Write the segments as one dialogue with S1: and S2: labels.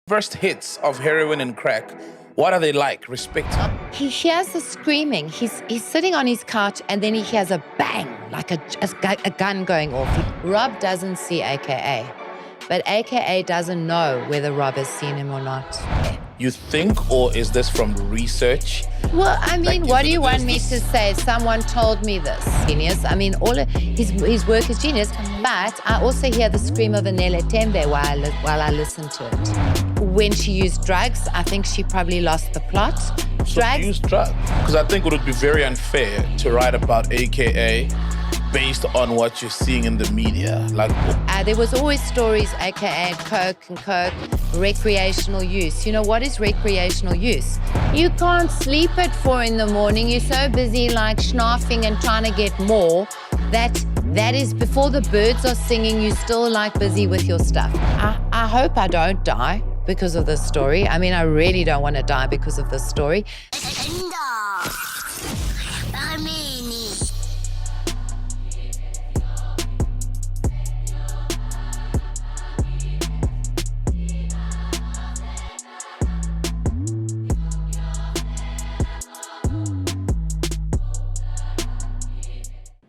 S1: First hits of heroin and crack, what are they like? Respect.
S2: He hears the screaming. He's sitting on his couch and then he hears a bang, like a gun going off. Rob doesn't see AKA, but AKA doesn't know whether Rob has seen him or not.
S1: You think, or is this from research?
S2: Well, I mean,
S1: Like,
S2: what do you want me to say? Someone told me this. Genius. I mean, all of his work is genius, but I also hear the scream of Anele Tembe while I listen to it. When she used drugs, I think she probably lost the plot.
S1: So use drugs? Because I think it would be very unfair to write about AKA based on what you're seeing in the media. Like,
S2: there was always stories, AKA coke, recreational use. You know, what is recreational use? You can't sleep at 4 a.m. You're so busy like schnaffing and trying to get more that is before the birds are singing, you're still like busy with your stuff. I hope I don't die because of this story. I mean, I really don't want to die because of this story.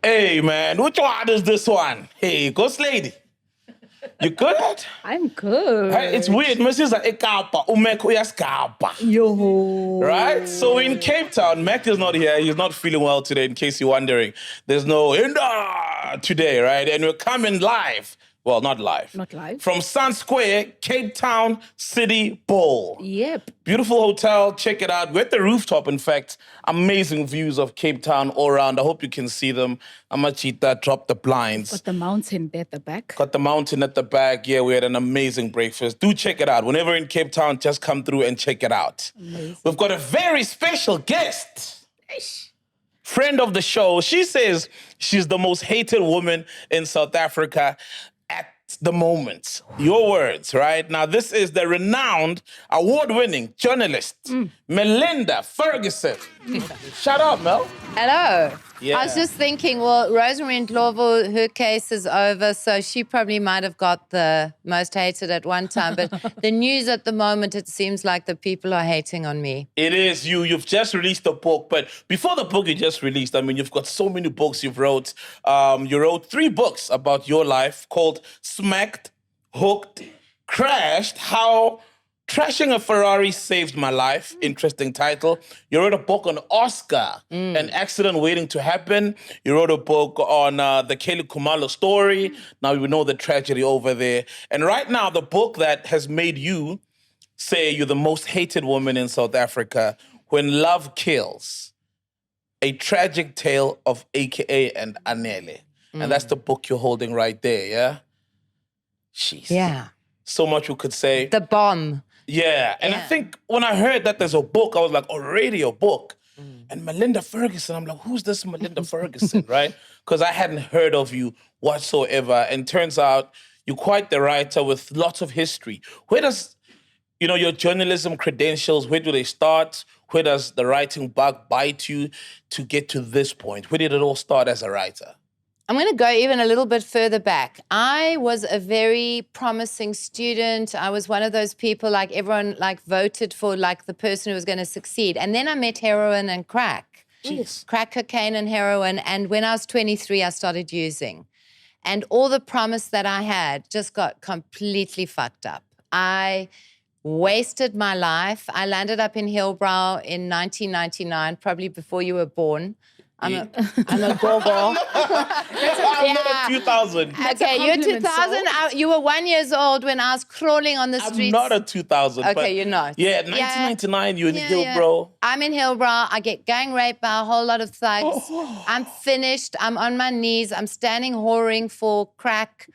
S1: hey man, which one is this one? Hey, ghost lady. You good?
S3: I'm good.
S1: Hey, it's weird. Mrs. Ekapa, umeko yaskapa.
S3: Yo.
S1: Right? So in Cape Town, Mac is not here. He's not feeling well today, in case you're wondering. There's no Inda today, right? And we're coming live. Well, not live.
S3: Not live.
S1: From Sun Square, Cape Town City Bowl.
S3: Yep.
S1: Beautiful hotel. Check it out. We're at the rooftop, in fact. Amazing views of Cape Town all around. I hope you can see them. Amachita, drop the blinds.
S3: Got the mountain there at the back.
S1: Got the mountain at the back. Yeah, we had an amazing breakfast. Do check it out. Whenever in Cape Town, just come through and check it out.
S3: Amazing.
S1: We've got a very special guest. Friend of the show. She says she's the most hated woman in South Africa at the moment. Your words, right? Now, this is the renowned, award-winning journalist, Melinda Ferguson. Shut up, Mel.
S2: Hello.
S1: Yeah.
S2: I was just thinking, well, Rosemary Ndlovu, her case is over, so she probably might have got the most hated at one time. But the news at the moment, it seems like the people are hating on me.
S1: It is you. You've just released a book, but before the book you just released, I mean, you've got so many books you've wrote. You wrote 3 books about your life called Smacked, Hooked, Crashed, How Trashing a Ferrari Saved My Life. Interesting title. You wrote a book on Oscar, An Accident Waiting to Happen. You wrote a book on the Kelly Khumalo story. Now we know the tragedy over there. And right now, the book that has made you say you're the most hated woman in South Africa, When Love Kills, a tragic tale of AKA and Anele. And that's the book you're holding right there, yeah? Jeez.
S2: Yeah.
S1: So much we could say.
S2: The bomb.
S1: Yeah, and I think when I heard that there's a book, I was like, already a book. And Melinda Ferguson, I'm like, who's this Melinda Ferguson, right? Because I hadn't heard of you whatsoever. And turns out you're quite the writer with lots of history. Where does, your journalism credentials, where do they start? Where does the writing bug bite you to get to this point? Where did it all start as a writer?
S2: I'm going to go even a little bit further back. I was a very promising student. I was one of those people, like everyone voted for the person who was going to succeed. And then I met heroin and crack.
S1: Jeez.
S2: Crack cocaine and heroin. And when I was 23, I started using. And all the promise that I had just got completely fucked up. I wasted my life. I landed up in Hillbrow in 1999, probably before you were born. I'm a go-go.
S1: I'm not a 2000.
S2: Okay, you're 2000. You were 1 year old when I was crawling on the streets.
S1: I'm not a 2000.
S2: Okay,
S1: but
S2: you're not.
S1: Yeah, 1999, you're in Hillbrow.
S2: I'm in Hillbrow. I get gang raped by a whole lot of thugs. I'm finished. I'm on my knees. I'm standing whoring for crack.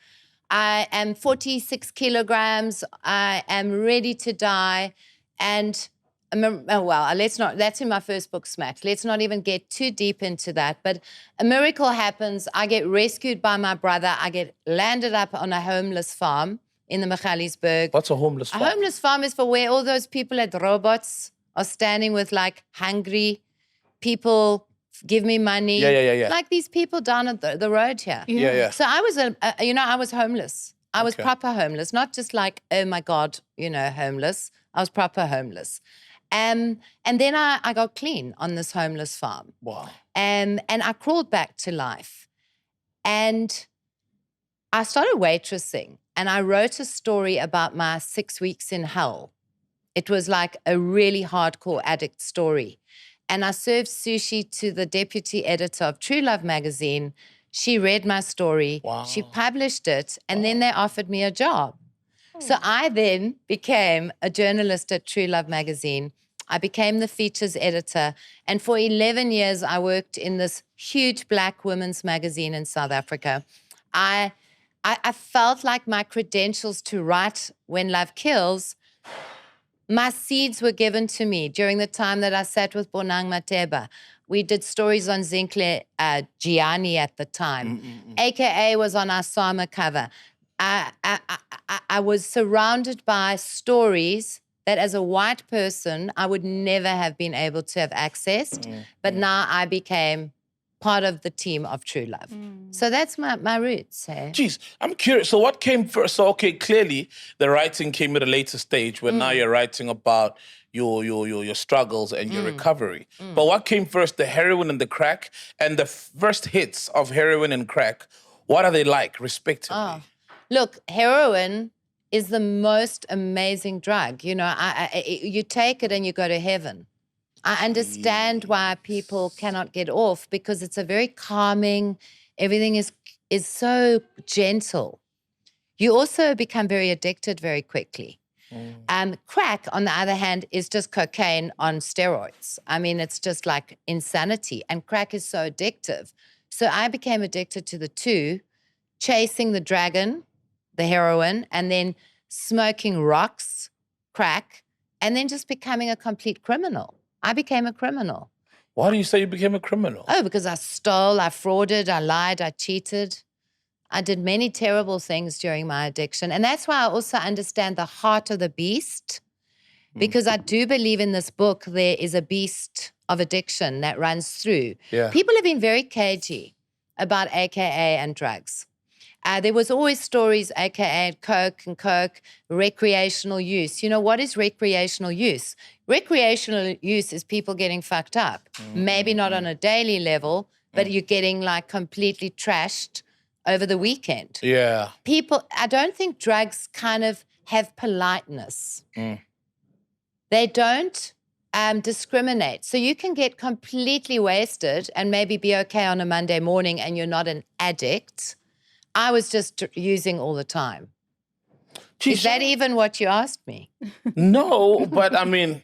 S2: I am 46 kilograms. I am ready to die. And let's not, that's in my first book, Smacked. Let's not even get too deep into that. But a miracle happens. I get rescued by my brother. I get landed up on a homeless farm in the Magaliesburg.
S1: What's a homeless farm?
S2: A homeless farm is for where all those people at robots are standing with hungry people, give me money.
S1: Yeah.
S2: Like these people down at the road here.
S1: Yeah.
S2: So I was I was homeless. I was
S1: Okay.
S2: proper homeless, not just like, oh my God, homeless. I was proper homeless. And then I got clean on this homeless farm.
S1: Wow.
S2: And I crawled back to life. And I started waitressing. And I wrote a story about my 6 weeks in hell. It was like a really hardcore addict story. And I served sushi to the deputy editor of True Love magazine. She read my story.
S1: Wow.
S2: She published it. And then they offered me a job. So I then became a journalist at True Love magazine. I became the features editor. And for 11 years, I worked in this huge Black women's magazine in South Africa. I felt like my credentials to write When Love Kills, my seeds were given to me during the time that I sat with Bonang Mateba. We did stories on Zinhle Gianni at the time. AKA was on our Sama cover. I was surrounded by stories that as a white person, I would never have been able to have accessed. But now I became part of the team of True Love. So that's my roots. Hey?
S1: Geez, I'm curious. So what came first? So, okay, clearly the writing came at a later stage where now you're writing about your struggles and your recovery. But what came first, the heroin and the crack? And the first hits of heroin and crack, what are they like, respectively?
S2: Oh. Look, heroin is the most amazing drug. You take it and you go to heaven. I understand why people cannot get off because it's a very calming, everything is so gentle. You also become very addicted very quickly. Crack, on the other hand, is just cocaine on steroids. I mean, it's just like insanity. And crack is so addictive. So I became addicted to the two, chasing the dragon, the heroin, and then smoking rocks, crack, and then just becoming a complete criminal. I became a criminal.
S1: Why do you say you became a criminal?
S2: Oh, because I stole, I frauded, I lied, I cheated. I did many terrible things during my addiction. And that's why I also understand the heart of the beast, because I do believe in this book there is a beast of addiction that runs through.
S1: Yeah.
S2: People have been very cagey about AKA and drugs. There was always stories, AKA coke, recreational use. You know, what is recreational use? Recreational use is people getting fucked up. Maybe not on a daily level, but you're getting like completely trashed over the weekend.
S1: Yeah.
S2: People, I don't think drugs kind of have politeness. They don't discriminate. So you can get completely wasted and maybe be okay on a Monday morning and you're not an addict. I was just using all the time.
S1: Geez,
S2: Is that even what you asked me?
S1: No, but I mean,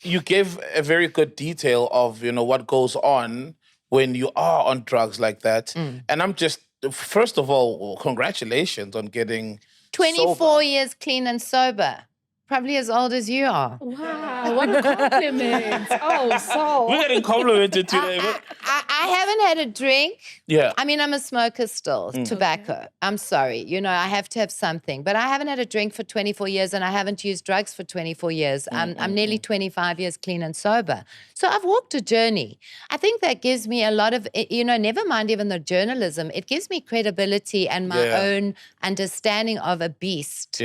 S1: you gave a very good detail of, what goes on when you are on drugs like that. And I'm just, first of all, congratulations on getting
S2: 24
S1: sober.
S2: years clean and sober. Probably as old as you are.
S3: Wow, what a compliment. Oh, so.
S1: We're getting complimented today.
S2: I haven't had a drink.
S1: Yeah.
S2: I mean, I'm a smoker still, tobacco. Okay. I'm sorry. I have to have something. But I haven't had a drink for 24 years and I haven't used drugs for 24 years. I'm nearly 25 years clean and sober. So I've walked a journey. I think that gives me a lot of, never mind even the journalism, it gives me credibility and my own understanding of a beast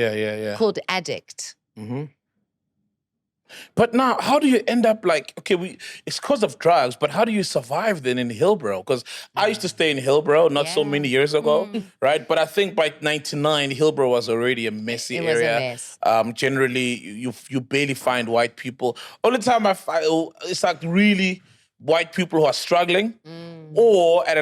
S2: called addict.
S1: But now, how do you end up it's because of drugs, but how do you survive then in Hillbrow? Because I used to stay in Hillbrow not so many years ago, right? But I think by 99, Hillbrow was already a messy area.
S2: It was a mess.
S1: Generally, you barely find white people. Only time I find, it's like really white people who are struggling or at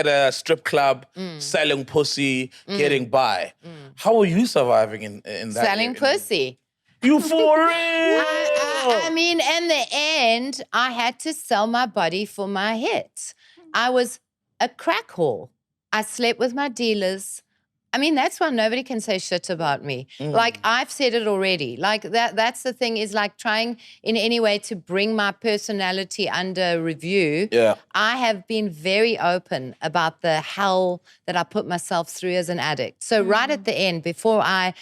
S1: a strip club, selling pussy, getting by. How are you surviving in that
S2: Selling pussy.
S1: You for real?
S2: I mean, in the end, I had to sell my body for my hit. I was a crack whore. I slept with my dealers. I mean, that's why nobody can say shit about me. Like, I've said it already. Like, that's the thing, is like trying in any way to bring my personality under review.
S1: Yeah.
S2: I have been very open about the hell that I put myself through as an addict. So right at the end, before I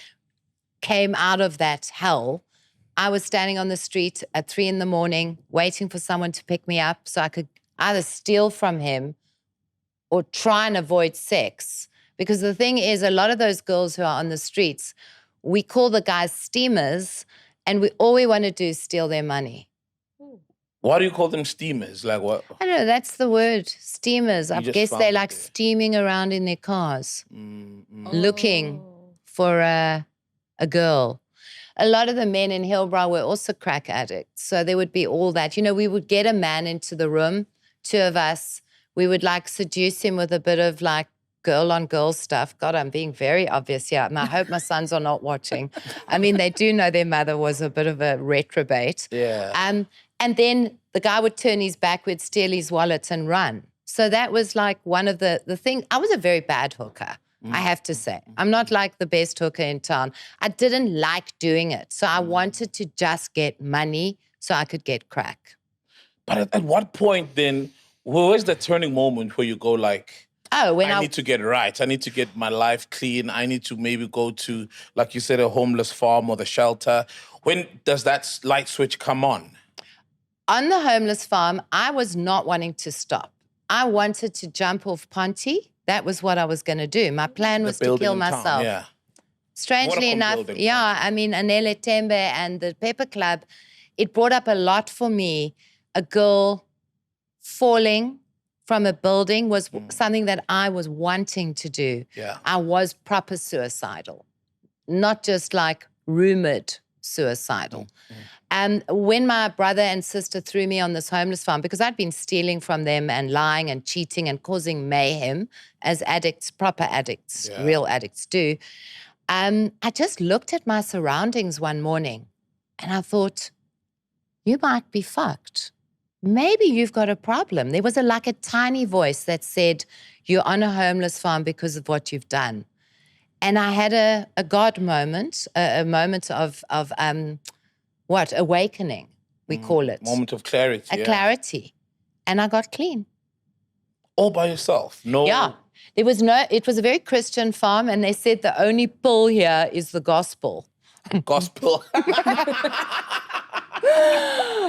S2: came out of that hell, I was standing on the street at 3 a.m, waiting for someone to pick me up so I could either steal from him or try and avoid sex. Because the thing is, a lot of those girls who are on the streets, we call the guys steamers, and all we want to do is steal their money.
S1: Why do you call them steamers? Like what?
S2: I don't know, that's the word, steamers. I
S1: just
S2: guess
S1: found
S2: they like
S1: it.
S2: steaming around in their cars,
S1: Mm-hmm.
S2: looking for a girl. A lot of the men in Hillbrow were also crack addicts. So there would be all that. You know, we would get a man into the room, 2 of us. We would like seduce him with a bit of like girl on girl stuff. God, I'm being very obvious here. I hope my sons are not watching. I mean, they do know their mother was a bit of a reprobate.
S1: Yeah.
S2: And then the guy would turn his back, would steal his wallet and run. So that was like one of the things. I was a very bad hooker, I have to say. I'm not like the best hooker in town. I didn't like doing it. So I wanted to just get money so I could get crack.
S1: But at what point then, where was the turning moment where you go like, I need to get right. I need to get my life clean. I need to maybe go to, like you said, a homeless farm or the shelter. When does that light switch come on?
S2: On the homeless farm, I was not wanting to stop. I wanted to jump off Ponte. That was what I was going to do. My plan was to kill myself.
S1: Yeah.
S2: Strangely enough, I mean, Anele, Tembe and the Pepper Club, it brought up a lot for me. A girl falling from a building was something that I was wanting to do.
S1: Yeah.
S2: I was proper suicidal, not just like rumored suicidal. And when my brother and sister threw me on this homeless farm, because I'd been stealing from them and lying and cheating and causing mayhem, as addicts, proper addicts, real addicts do, I just looked at my surroundings one morning and I thought, you might be fucked. Maybe you've got a problem. There was like a tiny voice that said, you're on a homeless farm because of what you've done. And I had a God moment, a moment of awakening, we call it.
S1: Moment of clarity.
S2: Clarity. And I got clean.
S1: All by yourself? No.
S2: Yeah. It was a very Christian farm, and they said the only pill here is the gospel.
S1: Gospel.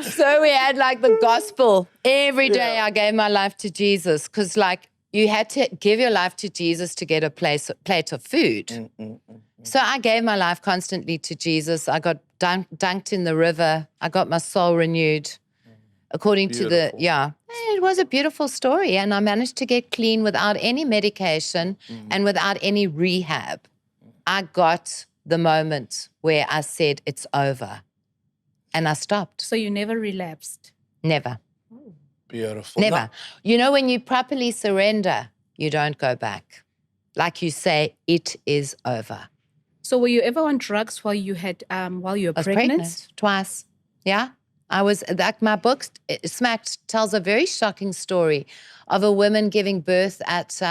S2: So we had like the gospel. Every day I gave my life to Jesus, because like you had to give your life to Jesus to get a plate of food. So I gave my life constantly to Jesus. I got dunked in the river. I got my soul renewed. According to it was a beautiful story. And I managed to get clean without any medication and without any rehab. I got the moment where I said, it's over. And I stopped.
S3: So you never relapsed?
S2: Never.
S1: Beautiful.
S2: Never.
S1: Now,
S2: You know, when you properly surrender, you don't go back. Like you say, it is over.
S3: So were you ever on drugs while you were
S2: I was
S3: pregnant?
S2: pregnant twice. Yeah. I was, like my book, Smacked, tells a very shocking story of a woman giving birth at,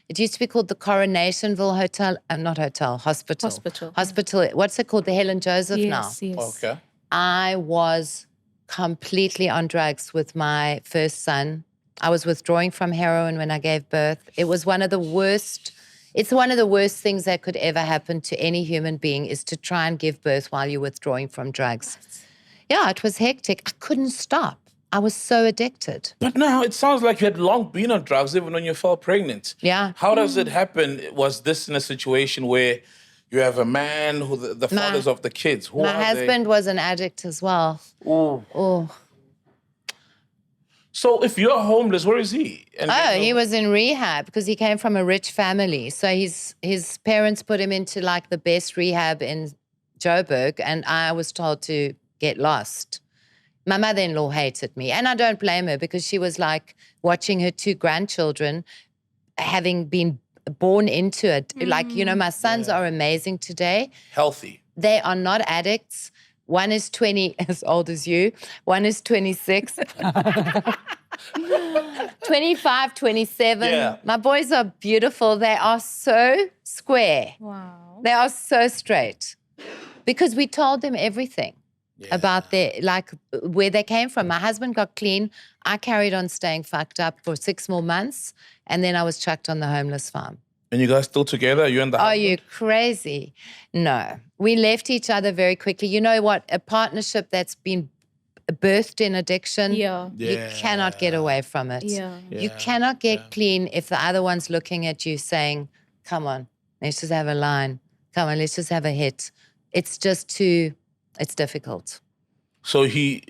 S2: it used to be called the Coronationville Hotel, Hospital. Hospital, what's it called? The Helen Joseph now.
S3: Yes.
S1: okay.
S2: I was completely on drugs with my first son. I was withdrawing from heroin when I gave birth. It was one of the worst. It's one of the worst things that could ever happen to any human being, is to try and give birth while you're withdrawing from drugs. Yeah, it was hectic. I couldn't stop. I was so addicted.
S1: But now it sounds like you had long been on drugs even when you fell pregnant.
S2: Yeah.
S1: How does it happen? Was this in a situation where you have a man who the fathers of the kids? Who
S2: My husband was an addict as well. Oh.
S1: So if you're homeless, where is he? And
S2: He was in rehab because he came from a rich family. So his parents put him into like the best rehab in Joburg, and I was told to get lost. My mother-in-law hated me, and I don't blame her, because she was like watching her 2 grandchildren having been born into it. Like, you know, my sons are amazing today.
S1: healthy.
S2: They are not addicts. One is 20, as old as you. One is 26. 25, 27.
S1: Yeah.
S2: My boys are beautiful. They are so square.
S3: Wow.
S2: They are so straight. Because we told them everything about where they came from. My husband got clean. I carried on staying fucked up for 6 more months. And then I was chucked on the homeless farm.
S1: And you guys still together? You and the
S2: Are you crazy? No. We left each other very quickly. You know what? A partnership that's been birthed in addiction, you cannot get away from it.
S3: Yeah.
S2: You cannot get clean if the other one's looking at you saying, come on, let's just have a line. Come on, let's just have a hit. It's difficult.
S1: So
S2: he's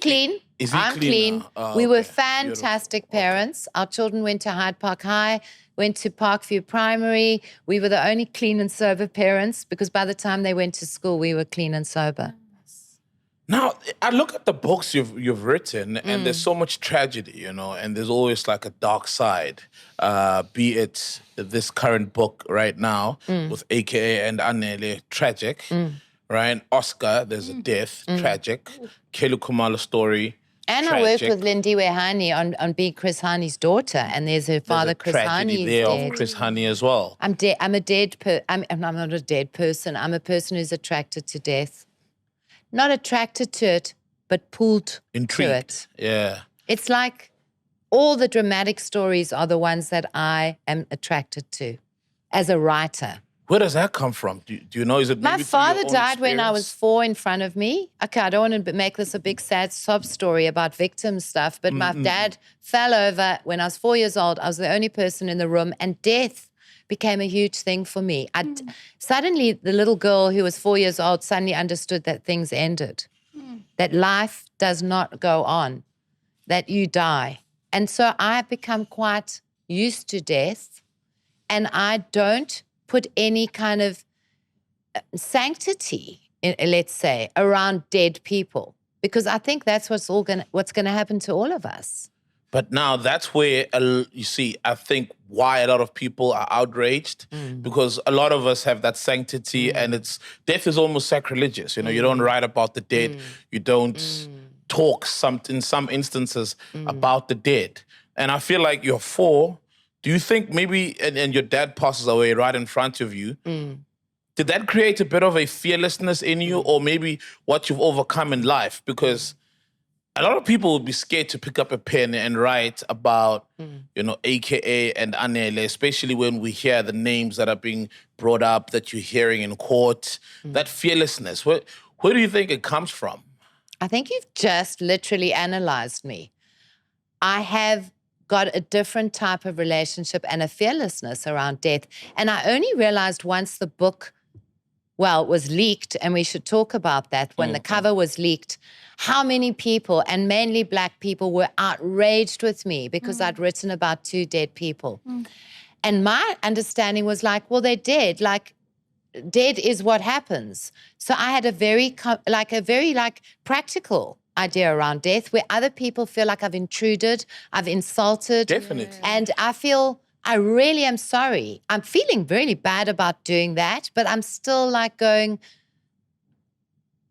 S2: clean.
S1: Is he
S2: I'm
S1: clean
S2: clean.
S1: now? Oh,
S2: we were
S1: okay.
S2: fantastic
S1: Beautiful.
S2: parents. Our children went to Hyde Park High, went to Parkview Primary. We were the only clean and sober parents because by the time they went to school, we were clean and sober.
S1: Now, I look at the books you've written, and there's so much tragedy, and there's always like a dark side. Be it this current book right now with AKA and Anele, tragic, right? Oscar, there's a death, tragic. Kelu Kumala's story,
S2: and
S1: tragic.
S2: I worked with Lindy Hani on being Chris Hani's daughter, and there's her father, Chris
S1: tragedy
S2: Hani,
S1: there
S2: dead.
S1: of Chris Hani as well.
S2: I'm not a dead person. I'm a person who's attracted to death. Not attracted to it, but pulled
S1: Intrigued.
S2: to it.
S1: Yeah.
S2: It's like all the dramatic stories are the ones that I am attracted to as a writer.
S1: Where does that come from? Do you know? Is it
S2: My
S1: maybe through your
S2: father
S1: own
S2: died when I was
S1: experience?
S2: 4 in front of me. Okay, I don't want to make this a big sad sob story about victim stuff, but my dad fell over when I was 4 years old. I was the only person in the room, and death became a huge thing for me. Suddenly, the little girl who was 4 years old suddenly understood that things ended, that life does not go on, that you die. And so I've become quite used to death, and I don't put any kind of sanctity, let's say, around dead people, because I think that's what's going to happen to all of us.
S1: But now that's where, you see, I think why a lot of people are outraged, because a lot of us have that sanctity, and death is almost sacrilegious. You don't write about the dead. You don't talk in some instances about the dead. And I feel like you're 4. Do you think maybe, and your dad passes away right in front of you, did that create a bit of a fearlessness in you, or maybe what you've overcome in life? Because a lot of people would be scared to pick up a pen and write about, AKA and Anele, especially when we hear the names that are being brought up, that you're hearing in court. That fearlessness, where do you think it comes from?
S2: I think you've just literally analyzed me. I have got a different type of relationship and a fearlessness around death. And I only realized once the book, was leaked, and we should talk about that, when the cover was leaked, how many people, and mainly Black people, were outraged with me because I'd written about 2 dead people. And my understanding was like, well, they're dead. Like, dead is what happens. So I had a very practical idea around death, where other people feel like I've intruded, I've insulted.
S1: Definitely.
S2: And I really am sorry. I'm feeling really bad about doing that, but I'm still like going,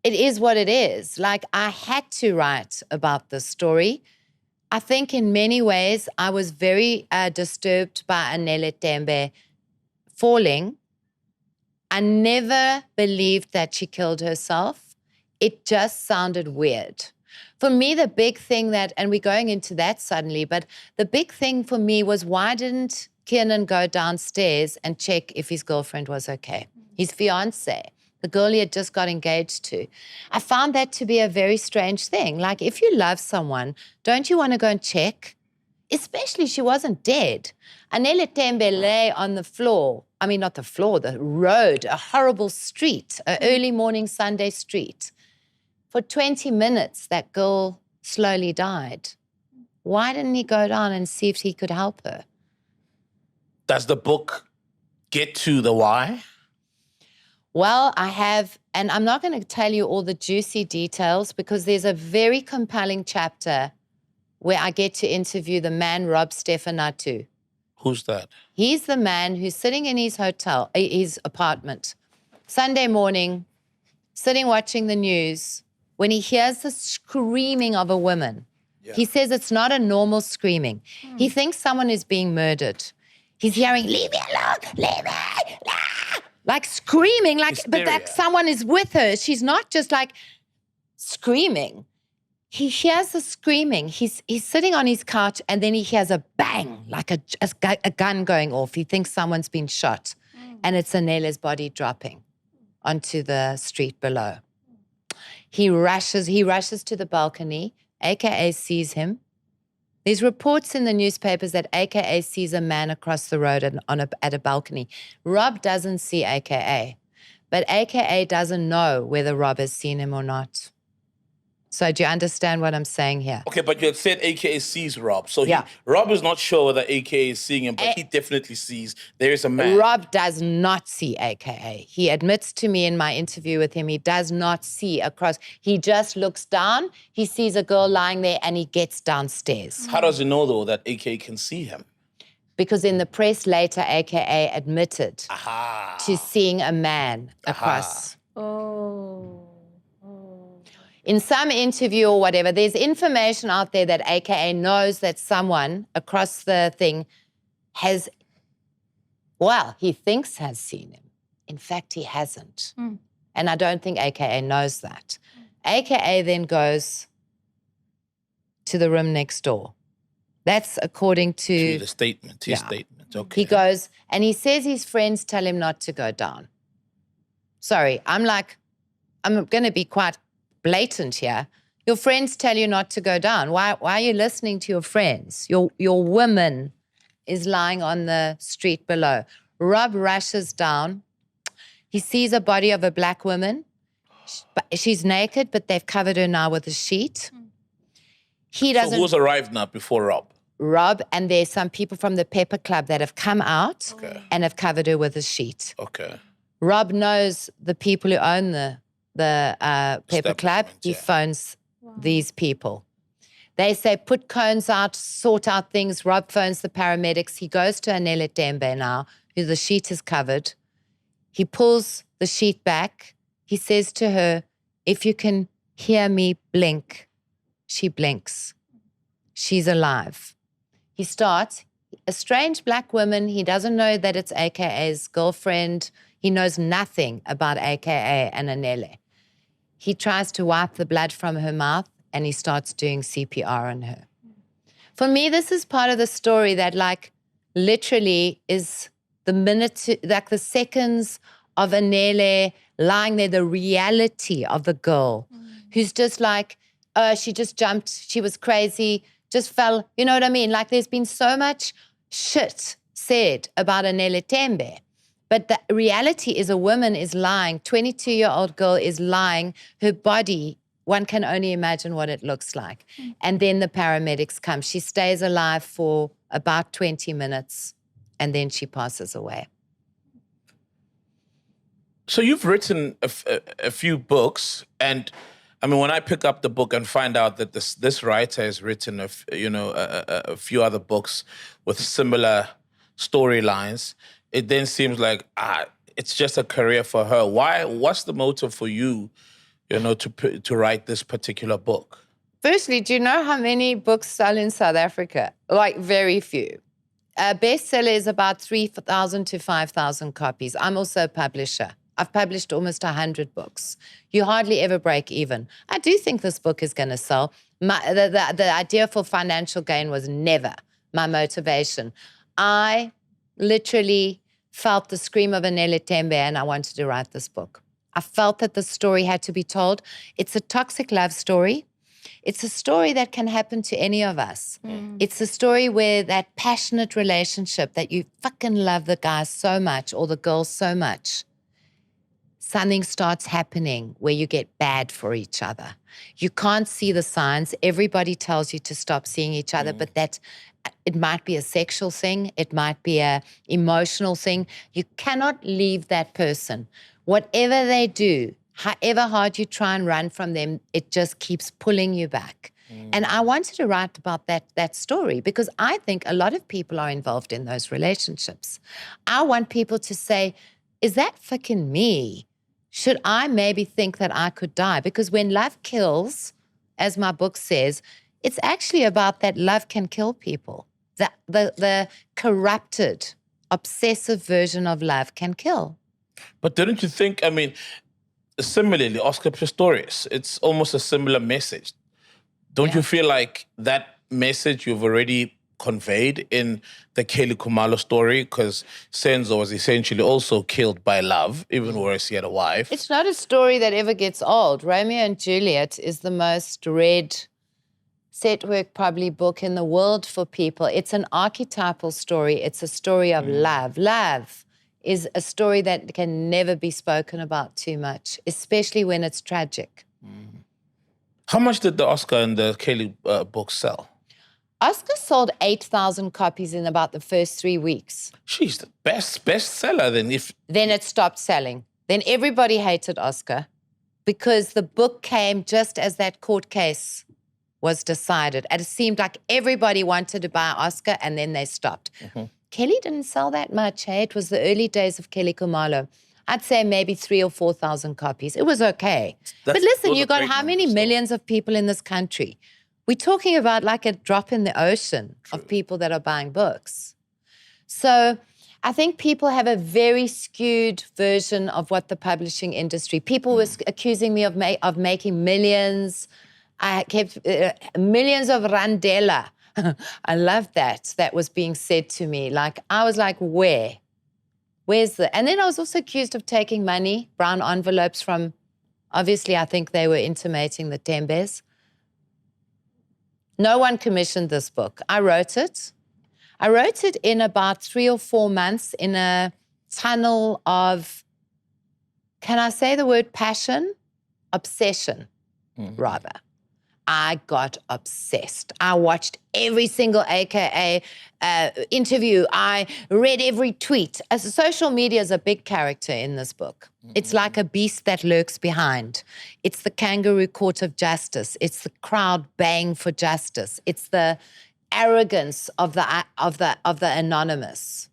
S2: it is what it is. Like, I had to write about this story. I think in many ways I was very disturbed by Anele Tembe falling. I never believed that she killed herself. It just sounded weird. For me, the big thing and we're going into that suddenly, but the big thing for me was, why didn't Kiernan go downstairs and check if his girlfriend was okay? His fiancée, the girl he had just got engaged to. I found that to be a very strange thing. Like, if you love someone, don't you want to go and check? Especially, she wasn't dead. Anele Tembe lay on the floor. I mean, not the floor, the road, a horrible street, an early morning Sunday street. For 20 minutes, that girl slowly died. Why didn't he go down and see if he could help her?
S1: Does the book get to the why?
S2: Well, I have, and I'm not going to tell you all the juicy details, because there's a very compelling chapter where I get to interview the man, Rob Stefanatu.
S1: Who's that?
S2: He's the man who's sitting in his apartment, Sunday morning, sitting watching the news, when he hears the screaming of a woman. Yeah. He says it's not a normal screaming. He thinks someone is being murdered. He's hearing, leave me alone, leave me, like screaming, like,
S1: Hysteria.
S2: But that someone is with her. She's not just like screaming. He hears the screaming. He's sitting on his couch, and then he hears a bang, like a gun going off. He thinks someone's been shot, and it's Anele's body dropping onto the street below. He rushes to the balcony. AKA sees him. There's reports in the newspapers that AKA sees a man across the road at a balcony. Rob doesn't see AKA, but AKA doesn't know whether Rob has seen him or not. So do you understand what I'm saying here?
S1: Okay, but you had said AKA sees Rob. So
S2: Yeah.
S1: Rob is not sure whether AKA is seeing him, but he definitely sees there is a man.
S2: Rob does not see AKA. He admits to me in my interview with him, he does not see across. He just looks down, he sees a girl lying there, and he gets downstairs.
S1: How does he know, though, that AKA can see him?
S2: Because in the press later, AKA admitted
S1: Aha.
S2: to seeing a man across.
S3: Oh.
S2: In some interview or whatever, there's information out there that AKA knows that someone across the thing has, well, he thinks has seen him. In fact, he hasn't. And I don't think AKA knows that. AKA then goes to the room next door. That's according to
S1: the statement, his statement. Okay.
S2: He goes, and he says his friends tell him not to go down. Sorry, I'm going to be quite blatant here. Your friends tell you not to go down. Why are you listening to your friends? Your woman is lying on the street below. Rob rushes down. He sees a body of a black woman. She's naked, but they've covered her now with a sheet. He doesn't.
S1: So who's arrived now before Rob?
S2: Rob, and there's some people from the Pepper Club that have come out and have covered her with a sheet.
S1: Okay.
S2: Rob knows the people who own the Pepper Club. He phones these people. They say, put cones out, sort out things. Rob phones the paramedics. He goes to Anele Tembe now, who the sheet is covered. He pulls the sheet back. He says to her, if you can hear me blink, she blinks. She's alive. He starts, a strange black woman. He doesn't know that it's AKA's girlfriend. He knows nothing about AKA and Anele. He tries to wipe the blood from her mouth and he starts doing CPR on her. For me, this is part of the story that literally is the the seconds of Anele lying there, the reality of the girl who's just she just jumped, she was crazy, just fell, you know what I mean? There's been so much shit said about Anele Tembe. But the reality is a woman is lying, 22-year-old girl is lying, her body, one can only imagine what it looks like. And then the paramedics come. She stays alive for about 20 minutes and then she passes away.
S1: So you've written a few books, and I mean, when I pick up the book and find out that this writer has written a few other books with similar storylines, it then seems like it's just a career for her. Why? What's the motive for you, to write this particular book?
S2: Firstly, do you know how many books sell in South Africa? Very few. A bestseller is about 3,000 to 5,000 copies. I'm also a publisher. I've published almost 100 books. You hardly ever break even. I do think this book is going to sell. The idea for financial gain was never my motivation. I literally felt the scream of Anele Tembe and I wanted to write this book. I felt that the story had to be told. It's a toxic love story. It's a story that can happen to any of us. It's a story where that passionate relationship that you fucking love the guy so much or the girl so much, something starts happening where you get bad for each other. You can't see the signs. Everybody tells you to stop seeing each other, but that it might be a sexual thing. It might be a emotional thing. You cannot leave that person. Whatever they do, however hard you try and run from them, it just keeps pulling you back. And I wanted to write about that story because I think a lot of people are involved in those relationships. I want people to say, is that fucking me? Should I maybe think that I could die? Because when love kills, as my book says, it's actually about that love can kill people. The corrupted, obsessive version of love can kill.
S1: But didn't you think, I mean, similarly, Oscar Pistorius, it's almost a similar message. Don't you feel like that message you've already conveyed in the Kelly Khumalo story? Because Senzo was essentially also killed by love, even worse, he had a wife.
S2: It's not a story that ever gets old. Romeo and Juliet is the most read set work probably book in the world for people. It's an archetypal story. It's a story of love. Love is a story that can never be spoken about too much, especially when it's tragic.
S1: How much did the Oscar and the Kelly book sell?
S2: Oscar sold 8,000 copies in about the first 3 weeks.
S1: She's the bestseller then.
S2: Then it stopped selling. Then everybody hated Oscar because the book came just as that court case was decided. And it seemed like everybody wanted to buy Oscar and then they stopped. Kelly didn't sell that much. Hey? It was the early days of Kelly Khumalo. I'd say maybe 3,000 or 4,000 copies. It was okay. But listen, you got how many millions of people in this country? We're talking about like a drop in the ocean of people that are buying books. So I think people have a very skewed version of what the publishing industry. People were accusing me of making millions. I kept millions of randella. I love that. That was being said to me. Like, I was like, where? Where's the... And then I was also accused of taking money, brown envelopes from, obviously, I think they were intimating the Tembes. No one commissioned this book. I wrote it. I wrote it in about 3 or 4 months in a tunnel of, can I say the word passion? Obsession, rather. I got obsessed. I watched every single AKA interview. I read every tweet. Social media is a big character in this book. It's like a beast that lurks behind. It's the kangaroo court of justice. It's the crowd baying for justice. It's the arrogance of the anonymous,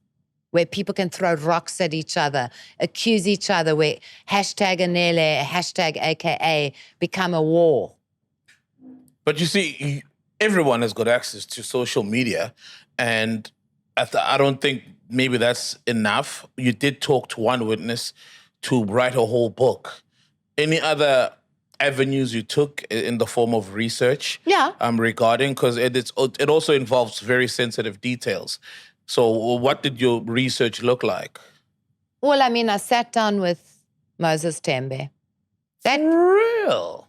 S2: where people can throw rocks at each other, accuse each other, where hashtag Anele, hashtag AKA become a war.
S1: But you see, everyone has got access to social media, and I don't think maybe that's enough. You did talk to one witness to write a whole book. Any other avenues you took in the form of research?
S2: Yeah.
S1: Regarding, because it also involves very sensitive details. So what did your research look like?
S2: Well, I mean, I sat down with Moses Tembe.
S1: For real?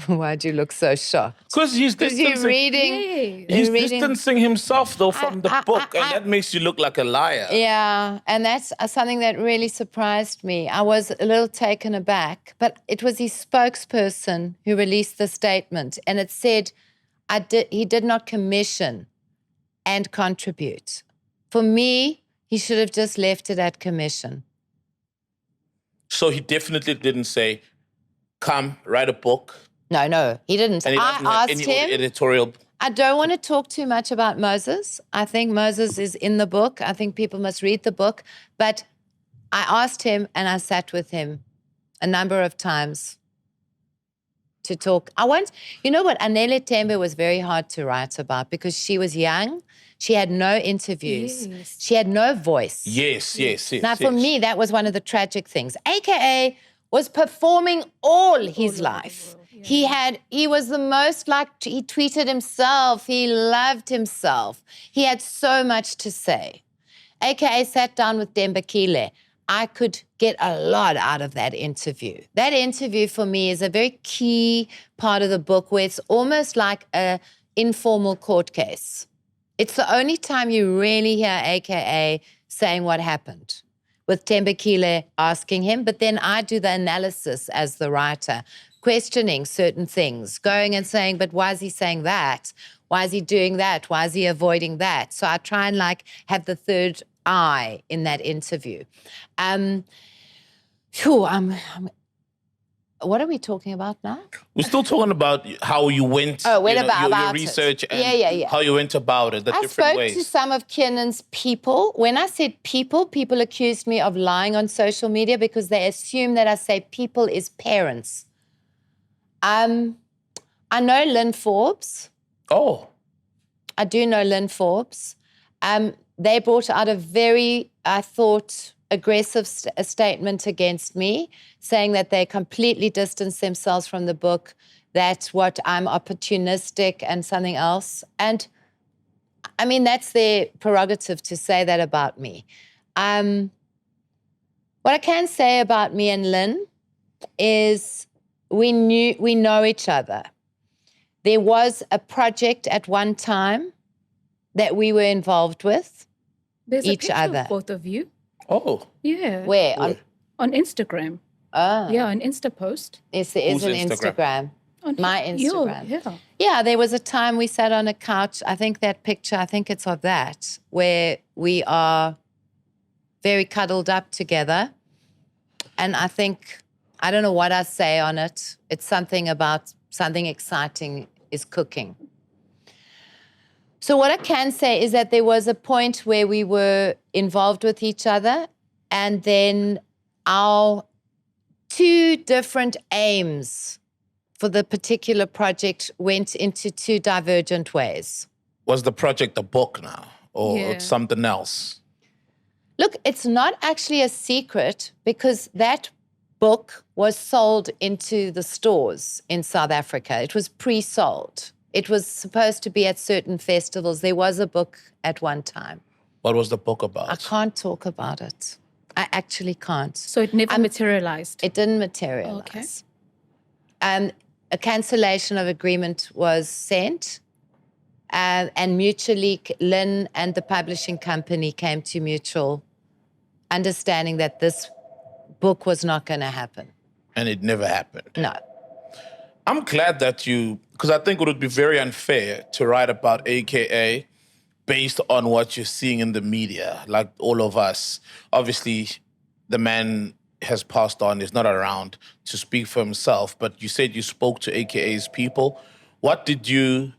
S2: Why'd you look so shocked?
S1: Because he's distancing himself, though, from the book, and that makes you look like a liar.
S2: Yeah, and that's something that really surprised me. I was a little taken aback, but it was his spokesperson who released the statement, and it said he did not commission and contribute. For me, he should have just left it at commission.
S1: So he definitely didn't say, come, write a book.
S2: No, he didn't.
S1: And he doesn't have any editorial.
S2: I don't want to talk too much about Moses. I think Moses is in the book. I think people must read the book. But I asked him and I sat with him a number of times to talk. You know what? Anele Tembe was very hard to write about because she was young. She had no interviews. Yes. She had no voice.
S1: Yes.
S2: Now, for me, that was one of the tragic things. AKA was performing all his life. Yeah. He was the most he tweeted himself. He loved himself. He had so much to say. AKA sat down with Dembekile. I could get a lot out of that interview. That interview for me is a very key part of the book where it's almost like an informal court case. It's the only time you really hear AKA saying what happened, with Dembekile asking him, but then I do the analysis as the writer, questioning certain things, going and saying, but why is he saying that? Why is he doing that? Why is he avoiding that? So I try and have the third eye in that interview. What are we talking about now?
S1: We're still talking about how you went,
S2: your
S1: research and how you went about it, the different ways.
S2: I spoke to some of Kiernan's people. When I said people accused me of lying on social media because they assume that I say people is parents. I know Lynn Forbes.
S1: Oh.
S2: I do know Lynn Forbes. They brought out a very, I thought, aggressive statement against me, saying that they completely distanced themselves from the book, that I'm opportunistic and something else. And I mean, that's their prerogative to say that about me. What I can say about me and Lynn is we know each other. There was a project at one time that we were involved with.
S3: There's
S2: each
S3: a picture
S2: other.
S3: of both of you.
S1: Oh.
S3: Yeah.
S2: Where?
S3: On Instagram. Yeah, an Insta post.
S2: Yes, there is
S1: Whose
S2: an
S1: Instagram?
S2: Instagram. My Instagram.
S3: Yeah.
S2: Yeah, there was a time we sat on a couch. I think that picture, I think it's of that, where we are very cuddled up together. And I think, I don't know what I say on it. It's something about something exciting is cooking. So what I can say is that there was a point where we were involved with each other, and then our two different aims for the particular project went into two divergent ways.
S1: Was the project a book now or it's something else?
S2: Look, it's not actually a secret because that book was sold into the stores in South Africa. It was pre-sold. It was supposed to be at certain festivals. There was a book at one time. What
S1: was the book about?
S2: I can't talk about it. I actually can't.
S3: So it never materialized?
S2: It didn't materialize. Okay. A cancellation of agreement was sent, and mutually, Lynn and the publishing company came to mutual understanding that this book was not going to happen.
S1: And it never happened?
S2: No.
S1: I'm glad that because I think it would be very unfair to write about AKA based on what you're seeing in the media, like all of us. Obviously, the man has passed on, is not around to speak for himself, but you said you spoke to AKA's people. What did you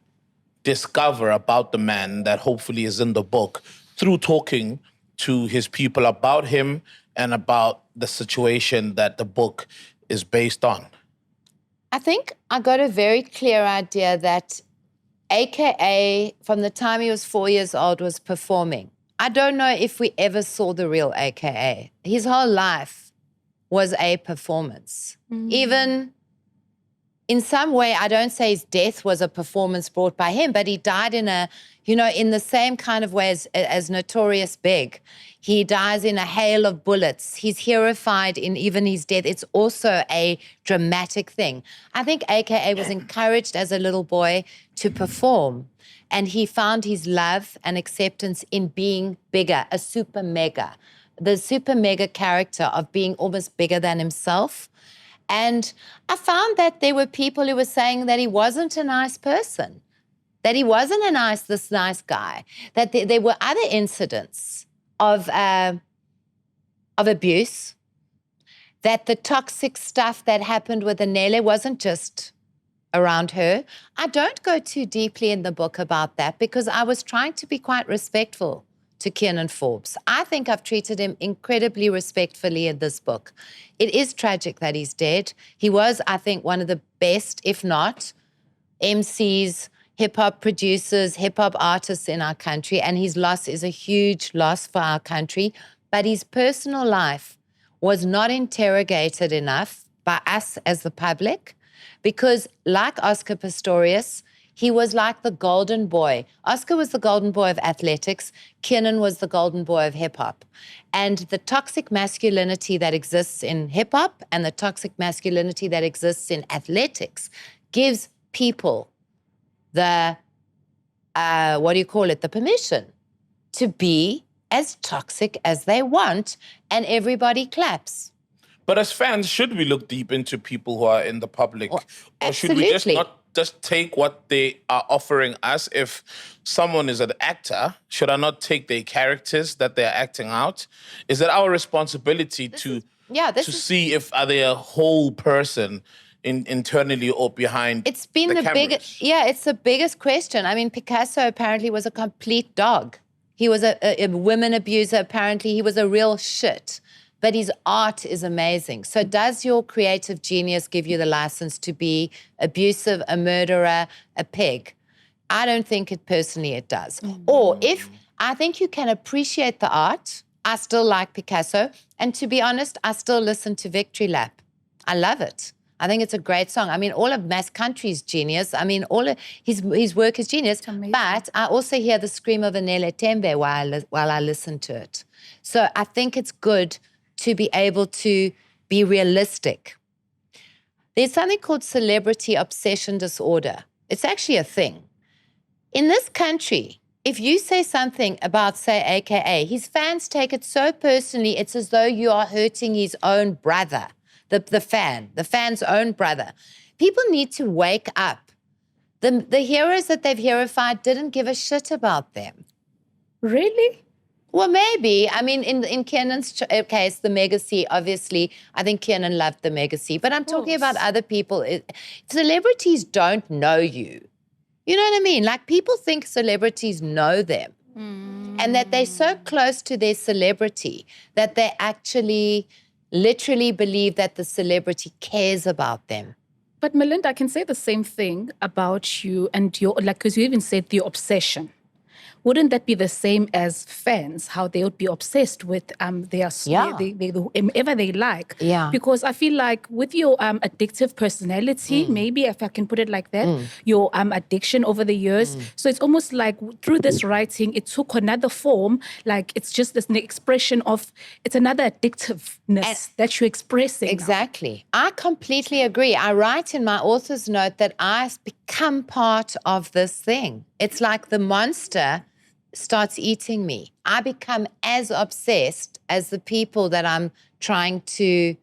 S1: discover about the man that hopefully is in the book through talking to his people about him and about the situation that the book is based on?
S2: I think I got a very clear idea that AKA, from the time he was 4 years old, was performing. I don't know if we ever saw the real AKA. His whole life was a performance. Even in some way, I don't say his death was a performance brought by him, but he died in in the same kind of way as Notorious Big. He dies in a hail of bullets. He's horrified in even his death. It's also a dramatic thing. I think AKA was encouraged as a little boy to perform, and he found his love and acceptance in being bigger, a super mega. The super mega character of being almost bigger than himself. And I found that there were people who were saying that he wasn't a nice person, that he wasn't this nice guy, that there were other incidents of abuse, that the toxic stuff that happened with Anele wasn't just around her. I don't go too deeply in the book about that because I was trying to be quite respectful to Lynn Forbes. I think I've treated him incredibly respectfully in this book. It is tragic that he's dead. He was, I think, one of the best, if not, MCs, hip-hop producers, hip-hop artists in our country, and his loss is a huge loss for our country. But his personal life was not interrogated enough by us as the public because, like Oscar Pistorius, he was like the golden boy. Oscar was the golden boy of athletics. Lynn was the golden boy of hip-hop. And the toxic masculinity that exists in hip-hop and the toxic masculinity that exists in athletics gives people the, the permission to be as toxic as they want, and everybody claps.
S1: But as fans, should we look deep into people who are in the public? Or should we just not just take what they are offering us? If someone is an actor, should I not take their characters that they're acting out? Is it our responsibility to see if are they a whole person internally or behind
S2: It's been the biggest, it's the biggest question. I mean, Picasso apparently was a complete dog. He was a women abuser, apparently. He was a real shit. But his art is amazing. So does your creative genius give you the license to be abusive, a murderer, a pig? I don't think it does. Or if I think you can appreciate the art, I still like Picasso. And to be honest, I still listen to Victory Lap. I love it. I think it's a great song. I mean, all of Mass Country's genius. I mean, all of his work is genius. But I also hear the scream of Anele Tembe while I listen to it. So I think it's good to be able to be realistic. There's something called celebrity obsession disorder, It's actually a thing. In this country, if you say something about, say, AKA, his fans take it so personally, it's as though you are hurting his own brother, the fan's own brother. People need to wake up. The heroes that they've heroified didn't give a shit about them.
S3: Really?
S2: Well, maybe. I mean, in Kiernan's case, the Mega C, obviously, I think Kiernan loved the Mega C. But I'm talking about other people. Celebrities don't know you. You know what I mean? Like, people think celebrities know them. And that they're so close to their celebrity that they actually literally believe that the celebrity cares about them.
S3: But Melinda, I can say the same thing about you and your, like, because you even said the obsession. Wouldn't that be the same as fans, how they would be obsessed with whoever they like?
S2: Yeah.
S3: Because I feel like with your addictive personality, maybe if I can put it like that, your addiction over the years, so it's almost like through this writing, it took another form, like it's just this expression of, it's another addictiveness that you're expressing.
S2: Exactly. I completely agree. I write in my author's note that I become part of this thing. It's like the monster starts eating me. I become as obsessed as the people that I'm trying to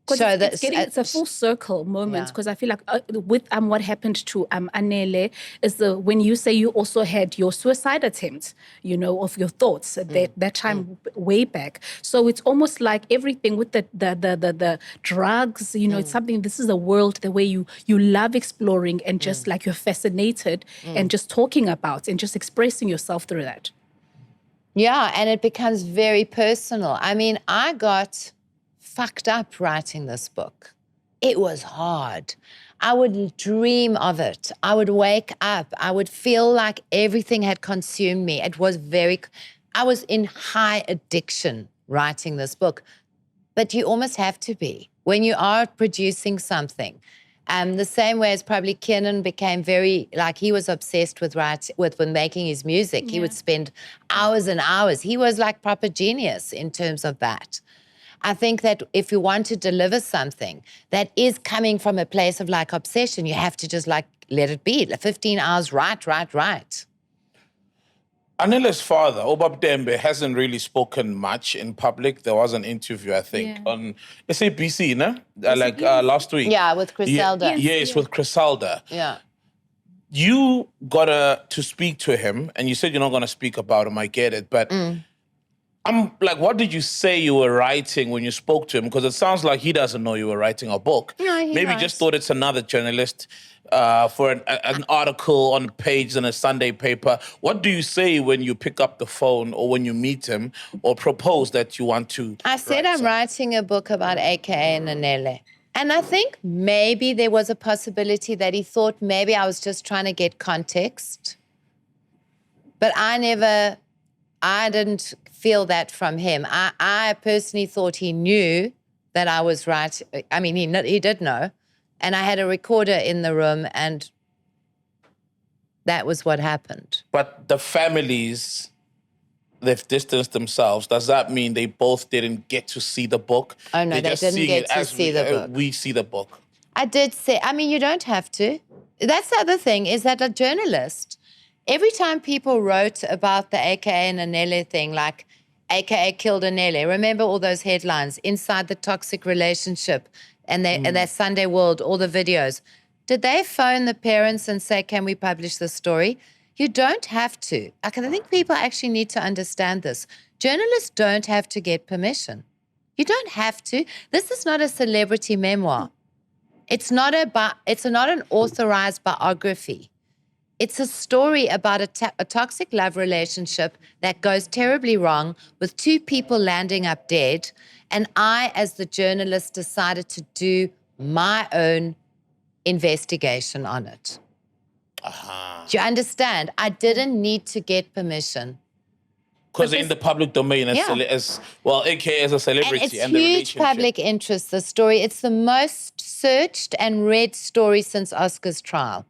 S2: show that.
S3: It's a full circle moment, because I feel like with what happened to Anele is when you say you also had your suicide attempt, you know, of your thoughts at that time way back. So it's almost like everything with the drugs, you know, it's something, this is a world the way you love exploring and just like you're fascinated and just talking about and just expressing yourself through that.
S2: Yeah, and it becomes very personal. I mean, I got fucked up writing this book. It was hard. I would dream of it. I would wake up. I would feel like everything had consumed me. I was in high addiction writing this book. But you almost have to be when you are producing something. The same way as probably Kiernan became very, like, he was obsessed with making his music. He would spend hours and hours. He was like proper genius in terms of that. I think that if you want to deliver something that is coming from a place of like obsession, you have to just like let it be. 15 hours, write.
S1: Anele's father, Obab Tembe, hasn't really spoken much in public. There was an interview, I think, on SABC, no? Last week.
S2: Yeah, with Griselda.
S1: Yes, with Griselda.
S2: Yeah.
S1: You got to speak to him, and you said you're not going to speak about him. I get it, but I'm like, what did you say you were writing when you spoke to him? Because it sounds like he doesn't know you were writing a book.
S2: No, he
S1: Maybe
S2: knows.
S1: just thought it's another journalist for an article on a page in a Sunday paper. What do you say when you pick up the phone or when you meet him or propose that you want to
S2: I said I'm writing a book about AKA and Anele. And I think maybe there was a possibility that he thought maybe I was just trying to get context. But I didn't feel that from him. I personally thought he knew that I was right. I mean, he did know. And I had a recorder in the room, and that was what happened.
S1: But the families, they've distanced themselves. Does that mean they both didn't get to see the book?
S2: Oh, no, they
S1: just
S2: didn't
S1: seeing
S2: get
S1: it
S2: to
S1: as
S2: see the book.
S1: We see the book.
S2: I did say, I mean, you don't have to. That's the other thing, is that a journalist, every time people wrote about the AKA and Anele thing, like AKA killed Anele, remember all those headlines, inside the toxic relationship, and that Sunday World, all the videos. Did they phone the parents and say, can we publish this story? You don't have to. I think people actually need to understand this. Journalists don't have to get permission. You don't have to. This is not a celebrity memoir. It's not an authorized biography. It's a story about a toxic love relationship that goes terribly wrong with two people landing up dead. And I, as the journalist, decided to do my own investigation on it. Do you understand? I didn't need to get permission.
S1: Because in the public domain, as well, AKA as a celebrity.
S2: And it's huge public interest, the story. It's the most searched and read story since Oscar's trial.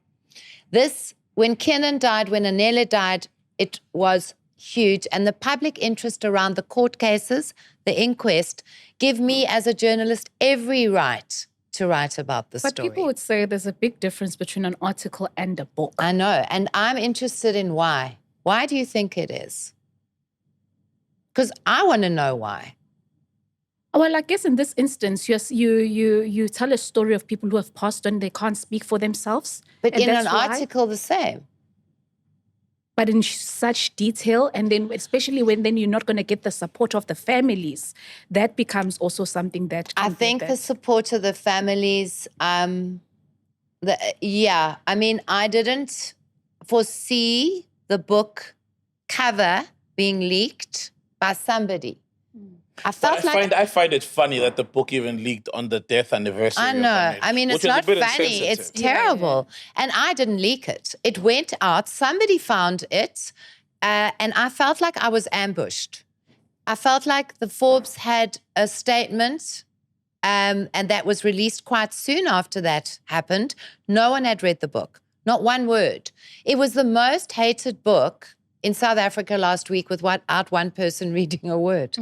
S2: When Kiernan died, when Anele died, it was huge. And the public interest around the court cases, the inquest, give me as a journalist every right to write about the
S3: But
S2: story.
S3: people would say there's a big difference between an article and a book.
S2: I know, and I'm interested in why. Why do you think it is? Because I want to know why.
S3: Well, I guess in this instance, you tell a story of people who have passed on, they can't speak for themselves.
S2: But
S3: and
S2: in an
S3: that's why.
S2: article, the same.
S3: But in such detail, and then especially when then you're not going to get the support of the families, that becomes also something that
S2: I think the support of the families, I mean, I didn't foresee the book cover being leaked by somebody. I felt
S1: I find it funny that the book even leaked on the death anniversary.
S2: I know. I mean, it's not funny. It's terrible. And I didn't leak it. It went out. Somebody found it. And I felt like I was ambushed. I felt like the Forbes had a statement and that was released quite soon after that happened. No one had read the book. Not one word. It was the most hated book in South Africa last week without one person reading a word.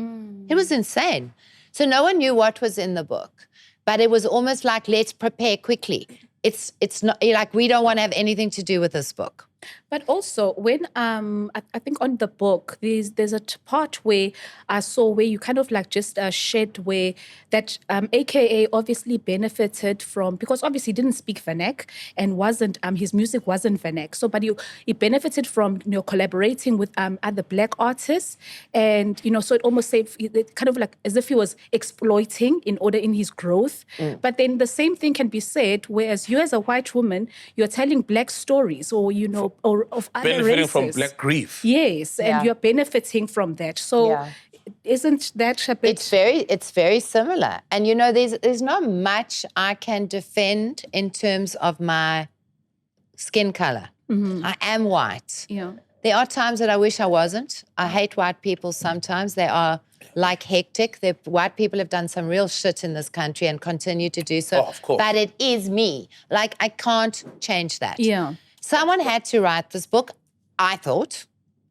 S2: It was insane. So no one knew what was in the book, but it was almost like, let's prepare quickly. It's not like we don't want to have anything to do with this book.
S3: But also, when I think on the book, there's a part where I saw where you kind of like just shared where that AKA obviously benefited from, because obviously he didn't speak Vernac and wasn't his music wasn't Vernac. So, but he benefited from collaborating with other Black artists, and so it almost said it kind of like as if he was exploiting in his growth. But then the same thing can be said, whereas you as a white woman, you're telling Black stories, or or of other
S1: benefiting
S3: races.
S1: from Black grief.
S3: Yes, and you're benefiting from that. So isn't that a bit...
S2: It's very similar. And there's not much I can defend in terms of my skin color. I am white.
S3: Yeah.
S2: There are times that I wish I wasn't. I hate white people sometimes. They are like hectic. White people have done some real shit in this country and continue to do so.
S1: Oh, of course.
S2: But it is me. Like, I can't change that.
S3: Yeah.
S2: Someone had to write this book, I thought,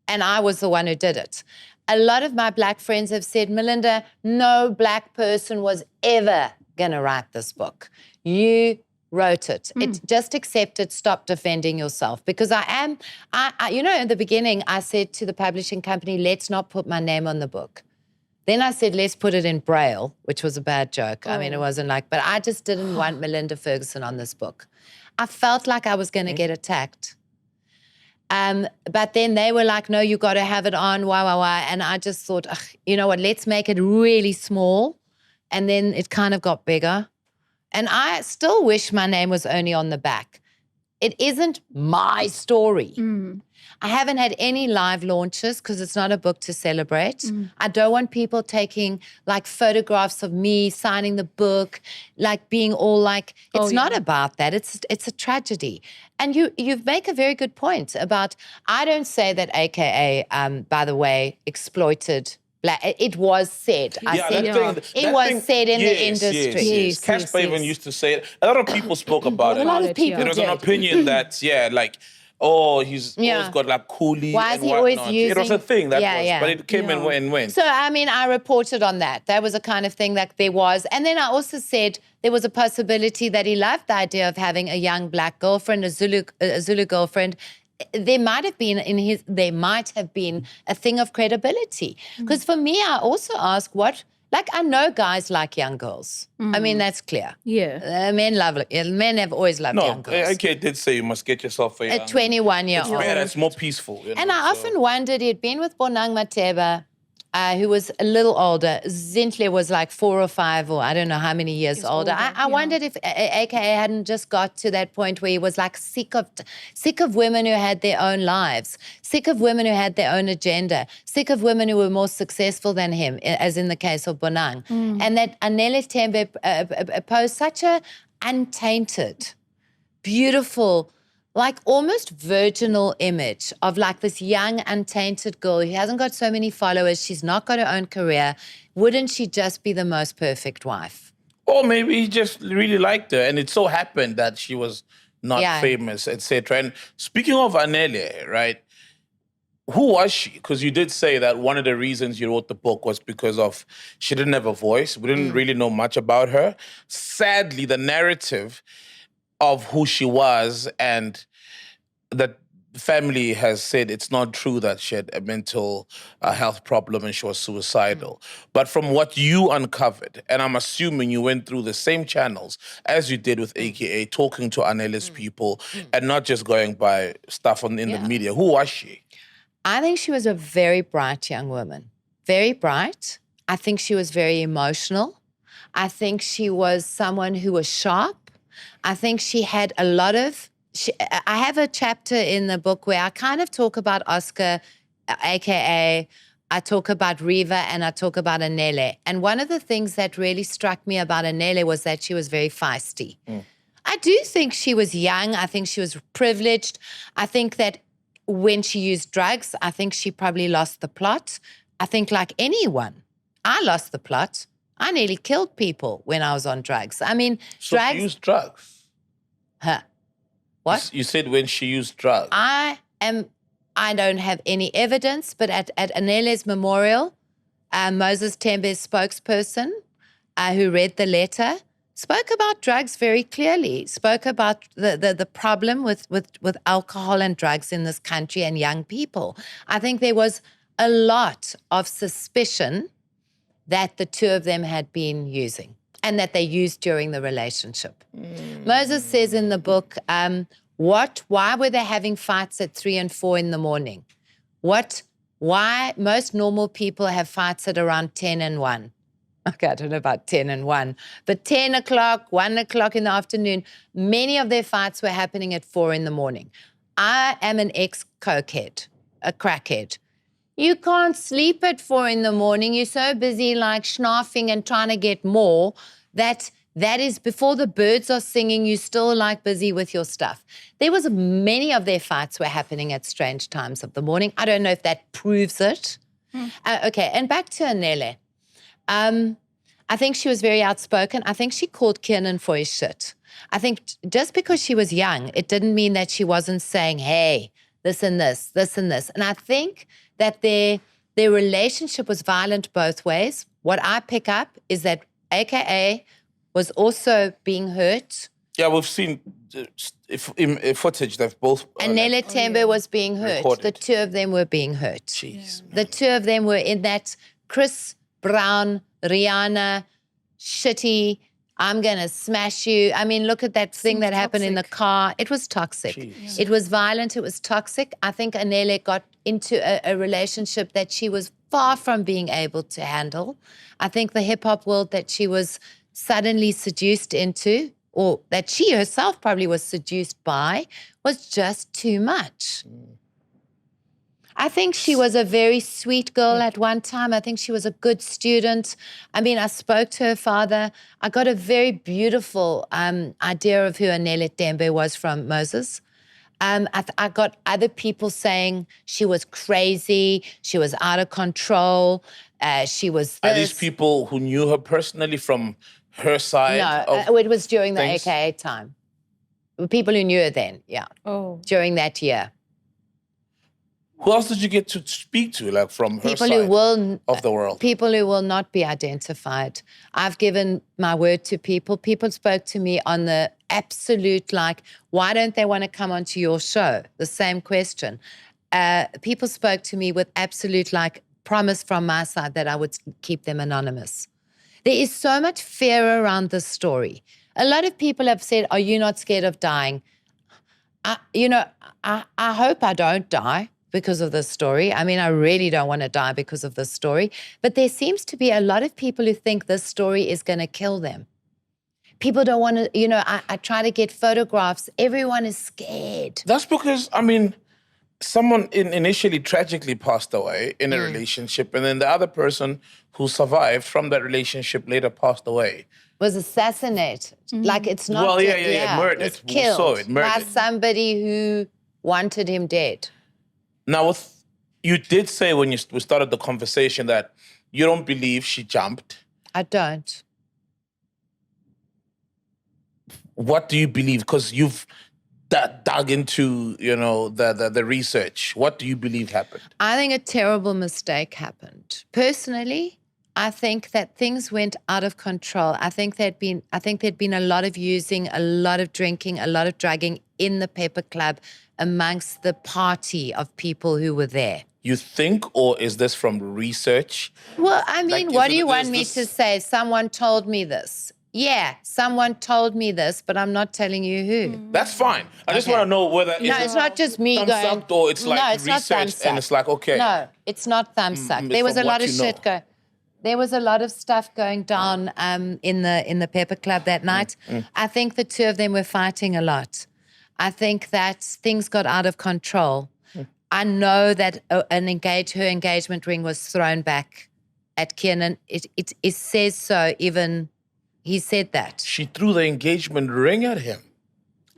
S2: and I was the one who did it. A lot of my Black friends have said, Melinda, no Black person was ever going to write this book. You wrote it. Just accept it. Stop defending yourself. Because I in the beginning, I said to the publishing company, let's not put my name on the book. Then I said, let's put it in Braille, which was a bad joke. I mean, it wasn't like, but I just didn't want Melinda Ferguson on this book. I felt like I was going to get attacked. But then they were like, no, you got to have it on, why. And I just thought, you know what, let's make it really small. And then it kind of got bigger. And I still wish my name was only on the back. It isn't my story. I haven't had any live launches because it's not a book to celebrate. I don't want people taking like photographs of me signing the book, like being all like, it's not about that. It's a tragedy. And you make a very good point about, I don't say that AKA, by the way, exploited Black. It was said. It was said in the industry.
S1: Yes. Casper even used to say it. A lot of people spoke about it.
S2: A lot of people
S1: There was
S2: did.
S1: an opinion that, he's always got like coolie.
S2: Why is
S1: and
S2: he
S1: whatnot.
S2: always using...
S1: It was a thing that
S2: yeah.
S1: but it came and went.
S2: So, I mean, I reported on that. That was a kind of thing that there was. And then I also said there was a possibility that he loved the idea of having a young Black girlfriend, a Zulu girlfriend. There might have been a thing of credibility. Because for me, I also ask I know guys like young girls. I mean, that's clear.
S3: Yeah.
S2: Men have always loved young girls.
S1: Okay, did say you must get yourself a
S2: 21-year-old.
S1: It's better, it's more peaceful.
S2: And I often wondered, he'd been with Bonang Mateba, who was a little older. Zintle was like 4 or 5 or I don't know how many years older. I wondered if AKA hadn't just got to that point where he was like sick of women who had their own lives, sick of women who had their own agenda, sick of women who were more successful than him, as in the case of Bonang. And that Anele Tembe posed such a untainted, beautiful, like almost virginal image of like this young, untainted girl who hasn't got so many followers, she's not got her own career. Wouldn't she just be the most perfect wife?
S1: Or maybe he just really liked her and it so happened that she was not famous, etc. And speaking of Anele, right, who was she? Because you did say that one of the reasons you wrote the book was because of she didn't have a voice. We didn't really know much about her. Sadly, the narrative of who she was and that family has said it's not true that she had a mental health problem and she was suicidal. But from what you uncovered, and I'm assuming you went through the same channels as you did with AKA, talking to Anele's people and not just going by stuff in the media. Who was she?
S2: I think she was a very bright young woman. Very bright. I think she was very emotional. I think she was someone who was sharp. I think she had a lot of... I have a chapter in the book where I kind of talk about Oscar, AKA, I talk about Riva, and I talk about Anele. And one of the things that really struck me about Anele was that she was very feisty. I do think she was young. I think she was privileged. I think that when she used drugs, I think she probably lost the plot. I think like anyone, I lost the plot. I nearly killed people when I was on drugs. I mean,
S1: So she used drugs?
S2: Huh. What?
S1: You said when she used drugs.
S2: I don't have any evidence, but at Anele's memorial, Moses Tembe's spokesperson, who read the letter, spoke about drugs very clearly, spoke about the problem with alcohol and drugs in this country and young people. I think there was a lot of suspicion that the two of them had been using and that they used during the relationship. Moses says in the book, why were they having fights at 3 and 4 in the morning? Why most normal people have fights at around 10 and 1? Okay, I don't know about 10 and 1, but 10 o'clock, 1 o'clock in the afternoon, many of their fights were happening at 4 in the morning. I am an ex-cokehead, a crackhead. You can't sleep at 4 in the morning. You're so busy like schnaufing and trying to get more that is before the birds are singing, you're still like busy with your stuff. There was many of their fights were happening at strange times of the morning. I don't know if that proves it. Okay, and back to Anele. I think she was very outspoken. I think she called Kiernan for his shit. I think just because she was young, it didn't mean that she wasn't saying, hey, this and this, this and this. And I think that their relationship was violent both ways. What I pick up is that AKA was also being hurt.
S1: Yeah, we've seen footage that both...
S2: Anele Tembe was being hurt.
S1: Recorded.
S2: The two of them were being hurt.
S1: Jeez,
S2: The two of them were in that Chris Brown, Rihanna, shitty, I'm going to smash you. I mean, look at that thing that happened in the car. It was toxic.
S1: Jeez.
S2: It was violent. It was toxic. I think Anele got into a relationship that she was far from being able to handle. I think the hip-hop world that she was suddenly seduced into, or that she herself probably was seduced by, was just too much. I think she was a very sweet girl at one time. I think she was a good student. I mean, I spoke to her father. I got a very beautiful idea of who Anele Tembe was from Moses. I got other people saying she was crazy, she was out of control, she was this.
S1: Are these people who knew her personally from her side?
S2: No, it was during the
S1: things?
S2: AKA time. People who knew her then, yeah.
S3: Oh.
S2: During that year.
S1: Who else did you get to speak to, like from her
S2: People
S1: side
S2: who will
S1: of the world?
S2: People who will not be identified. I've given my word to people. People spoke to me on the absolute, like, why don't they want to come onto your show? The same question. People spoke to me with absolute, like, promise from my side that I would keep them anonymous. There is so much fear around this story. A lot of people have said, are you not scared of dying? I hope I don't die because of this story. I mean, I really don't want to die because of this story. But there seems to be a lot of people who think this story is going to kill them. People don't want to, I try to get photographs. Everyone is scared.
S1: That's because, I mean, someone initially tragically passed away in a relationship, and then the other person who survived from that relationship later passed away.
S2: Was assassinated. Like, it's not...
S1: Well, yeah, murdered.
S2: Was
S1: We
S2: killed
S1: saw it, murdered.
S2: by somebody who wanted him dead.
S1: Now, you did say when we started the conversation that you don't believe she jumped.
S2: I don't.
S1: What do you believe? Because you've dug into, the research. What do you believe happened?
S2: I think a terrible mistake happened. Personally, I think that things went out of control. I think there'd been a lot of using, a lot of drinking, a lot of drugging in the Pepper Club amongst the party of people who were there.
S1: You think, or is this from research?
S2: Well, I mean,
S1: Like,
S2: what do you want me to say? Someone told me this. Yeah, someone told me this, but I'm not telling you who.
S1: That's fine. I just want to know whether
S2: It's not just me going.
S1: thumbs-sucked or it's like
S2: it's not
S1: research
S2: thumbs-sucked.
S1: and it's like, okay.
S2: No, it's not thumbs-sucked. There was
S1: from
S2: a lot
S1: what
S2: of
S1: you know.
S2: shit going. There was a lot of stuff going down in the Pepper Club that night. I think the two of them were fighting a lot. I think that things got out of control. I know that her engagement ring was thrown back at Kiernan. It says so. Even he said that.
S1: She threw the engagement ring at him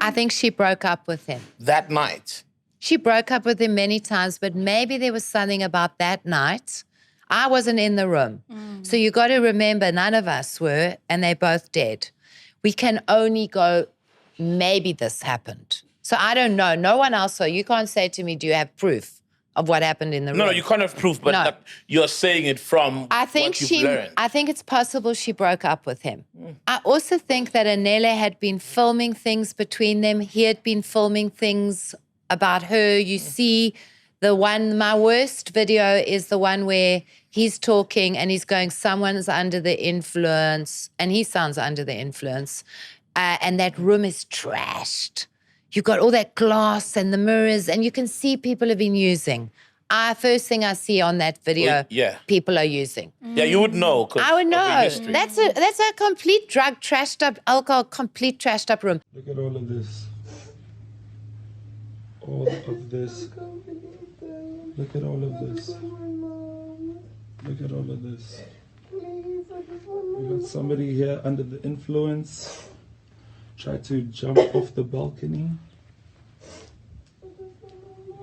S2: I think she broke up with him.
S1: that night.
S2: She broke up with him many times, but maybe there was something about that night. I wasn't in the room. So you got to remember, none of us were, and they're both dead. We can only go, maybe this happened. So I don't know. No one else saw. You can't say to me, do you have proof of what happened in the room?
S1: No, you can't have proof, but
S2: No.
S1: like, you're saying it from what you've learned.
S2: I think it's possible she broke up with him. I also think that Anele had been filming things between them. He had been filming things about her. You see my worst video is the one where he's talking and he's going, someone's under the influence, and he sounds under the influence. And that room is trashed. You've got all that glass and the mirrors, and you can see people have been using. First thing I see on that video, people are using.
S1: Yeah, you would know. 'Cause
S2: I would
S1: of your
S2: know.
S1: history.
S2: That's a complete drug trashed up, alcohol, complete trashed up room.
S4: Look at all of this. All of this. Look at all of this. Look at all of this. We got somebody here under the influence. Tried to jump off the balcony.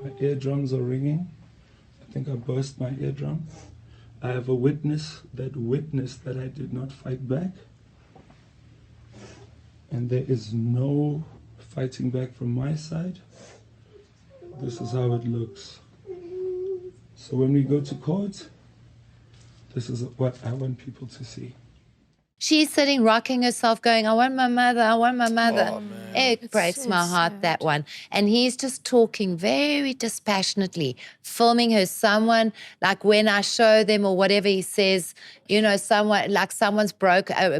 S4: My eardrums are ringing. I think I burst my eardrum. I have a witness that witnessed that I did not fight back. And there is no fighting back from my side. This is how it looks. So when we go to court, this is what I want people to see.
S2: She's sitting, rocking herself, going, I want my mother, I want my mother.
S1: Oh, man.
S2: It breaks my heart, that one. And he's just talking very dispassionately, filming her. Someone, like when I show them or whatever he says, someone's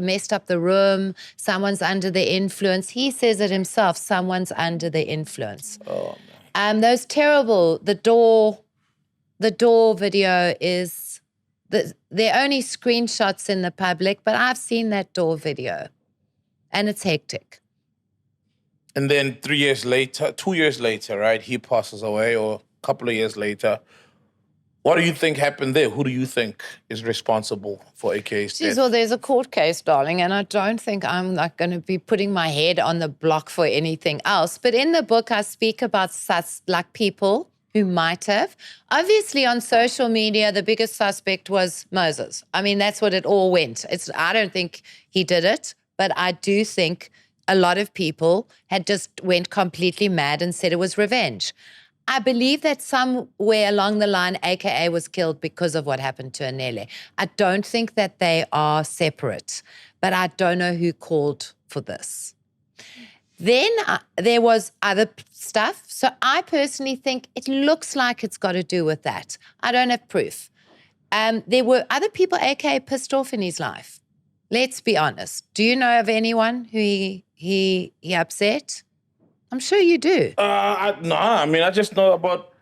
S2: messed up the room, someone's under the influence. He says it himself, someone's under the influence.
S1: Oh, man.
S2: Those terrible, the door video is... There are only screenshots in the public, but I've seen that door video, and it's hectic.
S1: And then 2 years later, right, he passes away, or a couple of years later. What do you think happened there? Who do you think is responsible for AK's death?
S2: Well, there's a court case, darling, and I don't think I'm like going to be putting my head on the block for anything else. But in the book, I speak about people who might have. Obviously, on social media, the biggest suspect was Moses. I mean, that's what it all went. I don't think he did it, but I do think a lot of people had just went completely mad and said it was revenge. I believe that somewhere along the line, AKA was killed because of what happened to Anele. I don't think that they are separate, but I don't know who called for this. Then there was other stuff. So I personally think it looks like it's got to do with that. I don't have proof. There were other people AKA pissed off in his life. Let's be honest. Do you know of anyone who he upset? I'm sure you do.
S1: No, I mean, I just know about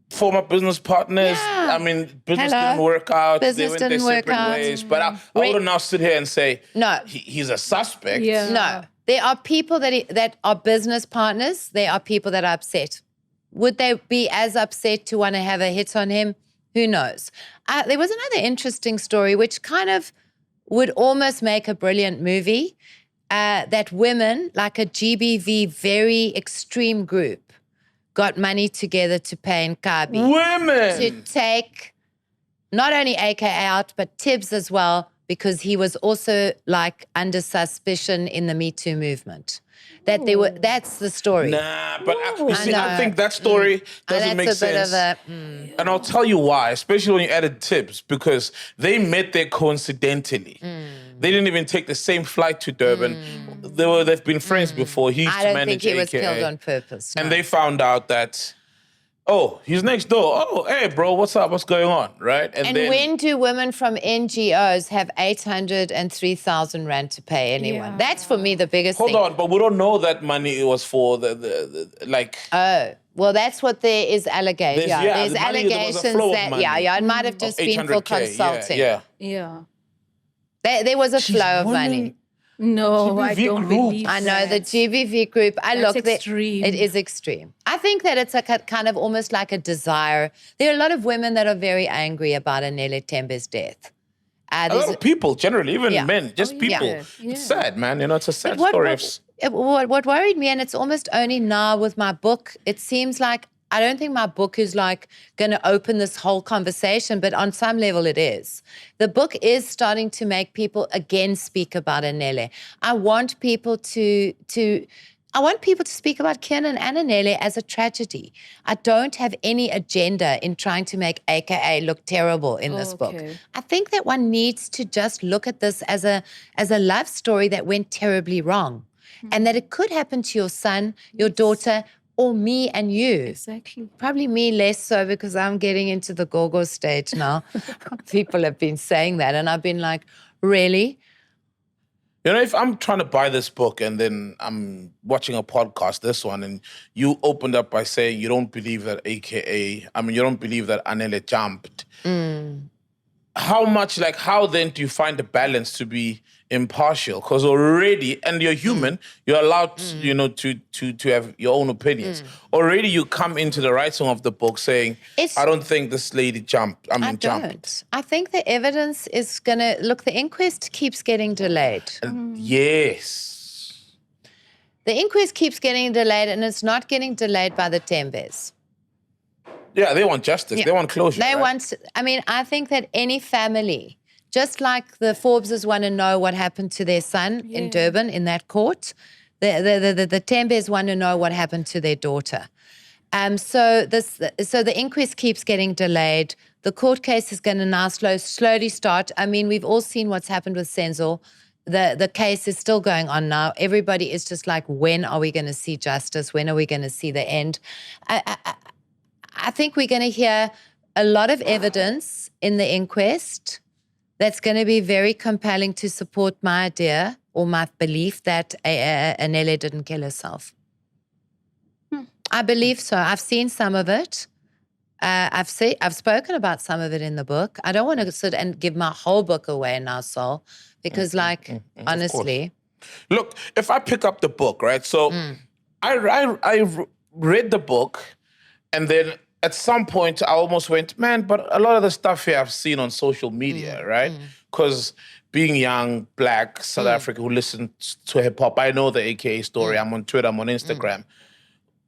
S1: former business partners.
S2: Yeah.
S1: I mean, business didn't work out.
S2: Business
S1: they went
S2: didn't
S1: their
S2: work
S1: separate
S2: out.
S1: ways. But I wouldn't now sit here and say,
S2: No.
S1: he's a suspect.
S3: Yeah.
S2: No. There are people that are business partners. There are people that are upset. Would they be as upset to want to have a hit on him? Who knows? There was another interesting story which kind of would almost make a brilliant movie, that women, like a GBV very extreme group, got money together to pay Nkabi
S1: Women!
S2: to take not only AKA out, but Tibbs as well, because he was also like under suspicion in the Me Too movement. That's the story.
S1: Nah, but you see,
S2: know.
S1: I think that story doesn't make
S2: That's a bit
S1: sense.
S2: of
S1: And I'll tell you why, especially when you added tips, because they met there coincidentally. They didn't even take the same flight to Durban. They've been friends before. He used
S2: I
S1: to
S2: don't
S1: manage
S2: think he was
S1: AKA.
S2: killed on purpose.
S1: And
S2: no.
S1: they found out that, oh, he's next door. Oh, hey, bro, what's up? What's going on, right?
S2: And
S1: then,
S2: when do women from NGOs have 803,000 rand to pay anyone?
S3: Yeah.
S2: That's for me the biggest
S1: hold
S2: thing.
S1: on, but we don't know that money was for the like.
S2: Oh, well, that's what there is allegation.
S1: There's-
S2: There's
S1: the money, there was a
S2: allegations
S1: flow of
S2: that,
S1: money.
S2: it might have just been for
S1: 800K,
S2: consulting.
S1: Yeah.
S3: Yeah.
S2: There was a flow of money.
S3: No, I
S1: GBV
S3: don't
S1: group.
S3: believe
S2: I know the
S3: that.
S2: GBV group.
S3: That's extreme.
S2: It is extreme. I think that it's a kind of almost like a desire. There are a lot of women that are very angry about Anele Tembe's death.
S1: A lot of people, generally, even
S2: Yeah.
S1: men, just people.
S3: yeah.
S1: It's sad, man. You know, it's a sad
S2: What-
S1: story.
S2: What worried me, and it's almost only now with my book, it seems like I don't think my book is like going to open this whole conversation, but on some level it is. The book is starting to make people again speak about Anele. I want people to speak about Kiernan and Anele as a tragedy. I don't have any agenda in trying to make AKA look terrible in this book.
S3: Okay.
S2: I think that one needs to just look at this as a love story that went terribly wrong. And that it could happen to your son, your daughter, or me and you.
S3: Exactly.
S2: Probably me less so because I'm getting into the go-go stage now. People have been saying that and I've been like, really?
S1: You know, if I'm trying to buy this book and then I'm watching a podcast, this one, and you opened up by saying you don't believe that you don't believe that Anele jumped. How then do you find the balance to be impartial? Because already, and you're human, you're allowed, to have your own opinions. Already you come into the writing of the book saying, I don't think this lady jumped.
S2: I don't. I think the evidence is going to... Look, the inquest keeps getting delayed.
S1: Yes.
S2: The inquest keeps getting delayed and it's not getting delayed by the Tembes.
S1: Yeah, they want justice. They want closure.
S2: They
S1: right?
S2: want... I mean, I think that any family... Just like the Forbeses want to know what happened to their son in Durban in that court, the Tembes want to know what happened to their daughter. So the inquest keeps getting delayed. The court case is going to now slowly start. I mean, we've all seen what's happened with Senzo. The case is still going on now. Everybody is just like, when are we going to see justice? When are we going to see the end? I think we're going to hear a lot of evidence in the inquest that's going to be very compelling to support my idea or my belief that Anele didn't kill herself. I believe so. I've seen some of it. I've spoken about some of it in the book. I don't want to sit and give my whole book away now, Sol, because honestly.
S1: Look, if I pick up the book, right? So I read the book and then at some point, I almost went, man, but a lot of the stuff here I've seen on social media, right? Because being young, black, South African who listens to hip-hop, I know the AKA story. I'm on Twitter, I'm on Instagram.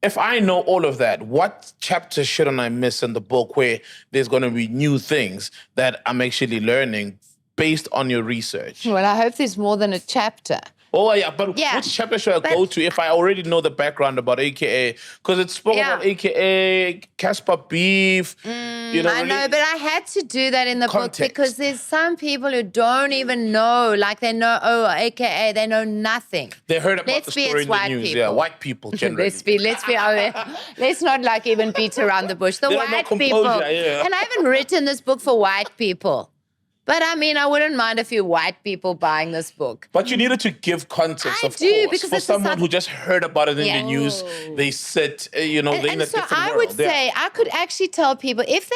S1: If I know all of that, what chapter shouldn't I miss in the book where there's going to be new things that I'm actually learning based on your research?
S2: Well, I hope there's more than a chapter.
S1: Oh, yeah, but which chapter should I go to if I already know the background about AKA? Because it spoke about AKA, Casper Beef,
S2: I know, but I had to do that in the book because there's some people who don't even know, like they know, AKA, they know nothing.
S1: They heard about the story in the news.
S2: People.
S1: Yeah, white people generally.
S2: Let's not like even beat around the bush. The white people.
S1: Yeah.
S2: And I haven't written this book for white people. But I mean, I wouldn't mind a few white people buying this book.
S1: But you needed to give context, of course.
S2: Because
S1: for someone who just heard about it in the news, they sit, they're in a different world.
S2: I would say, I could actually tell people, if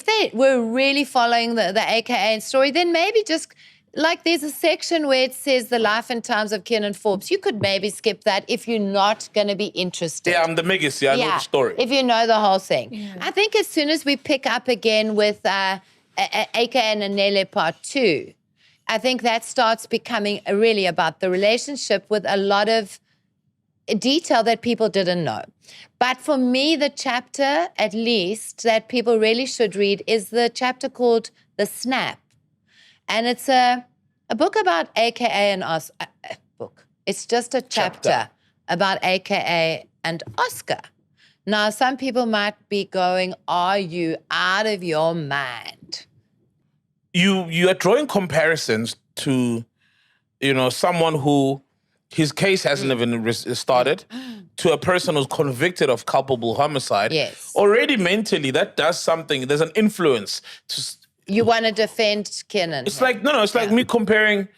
S2: they were really following the AKA story, then maybe just, like there's a section where it says the life and times of Lynn Forbes. You could maybe skip that if you're not going to be interested.
S1: Yeah, I'm the biggest. I know the story.
S2: If you know the whole thing. Yeah. I think as soon as we pick up again with... AKA and Anele Part 2, I think that starts becoming really about the relationship with a lot of detail that people didn't know. But for me, the chapter, at least, that people really should read is the chapter called The Snap. And it's a book about AKA and Oscar. Book. It's just a chapter about AKA and Oscar. Now, some people might be going, are you out of your mind?
S1: You are drawing comparisons to, someone who his case hasn't even started, to a person who's convicted of culpable homicide.
S2: Yes.
S1: Already mentally, that does something. There's an influence.
S2: You want to defend Kiernan.
S1: It's like, it's like me comparing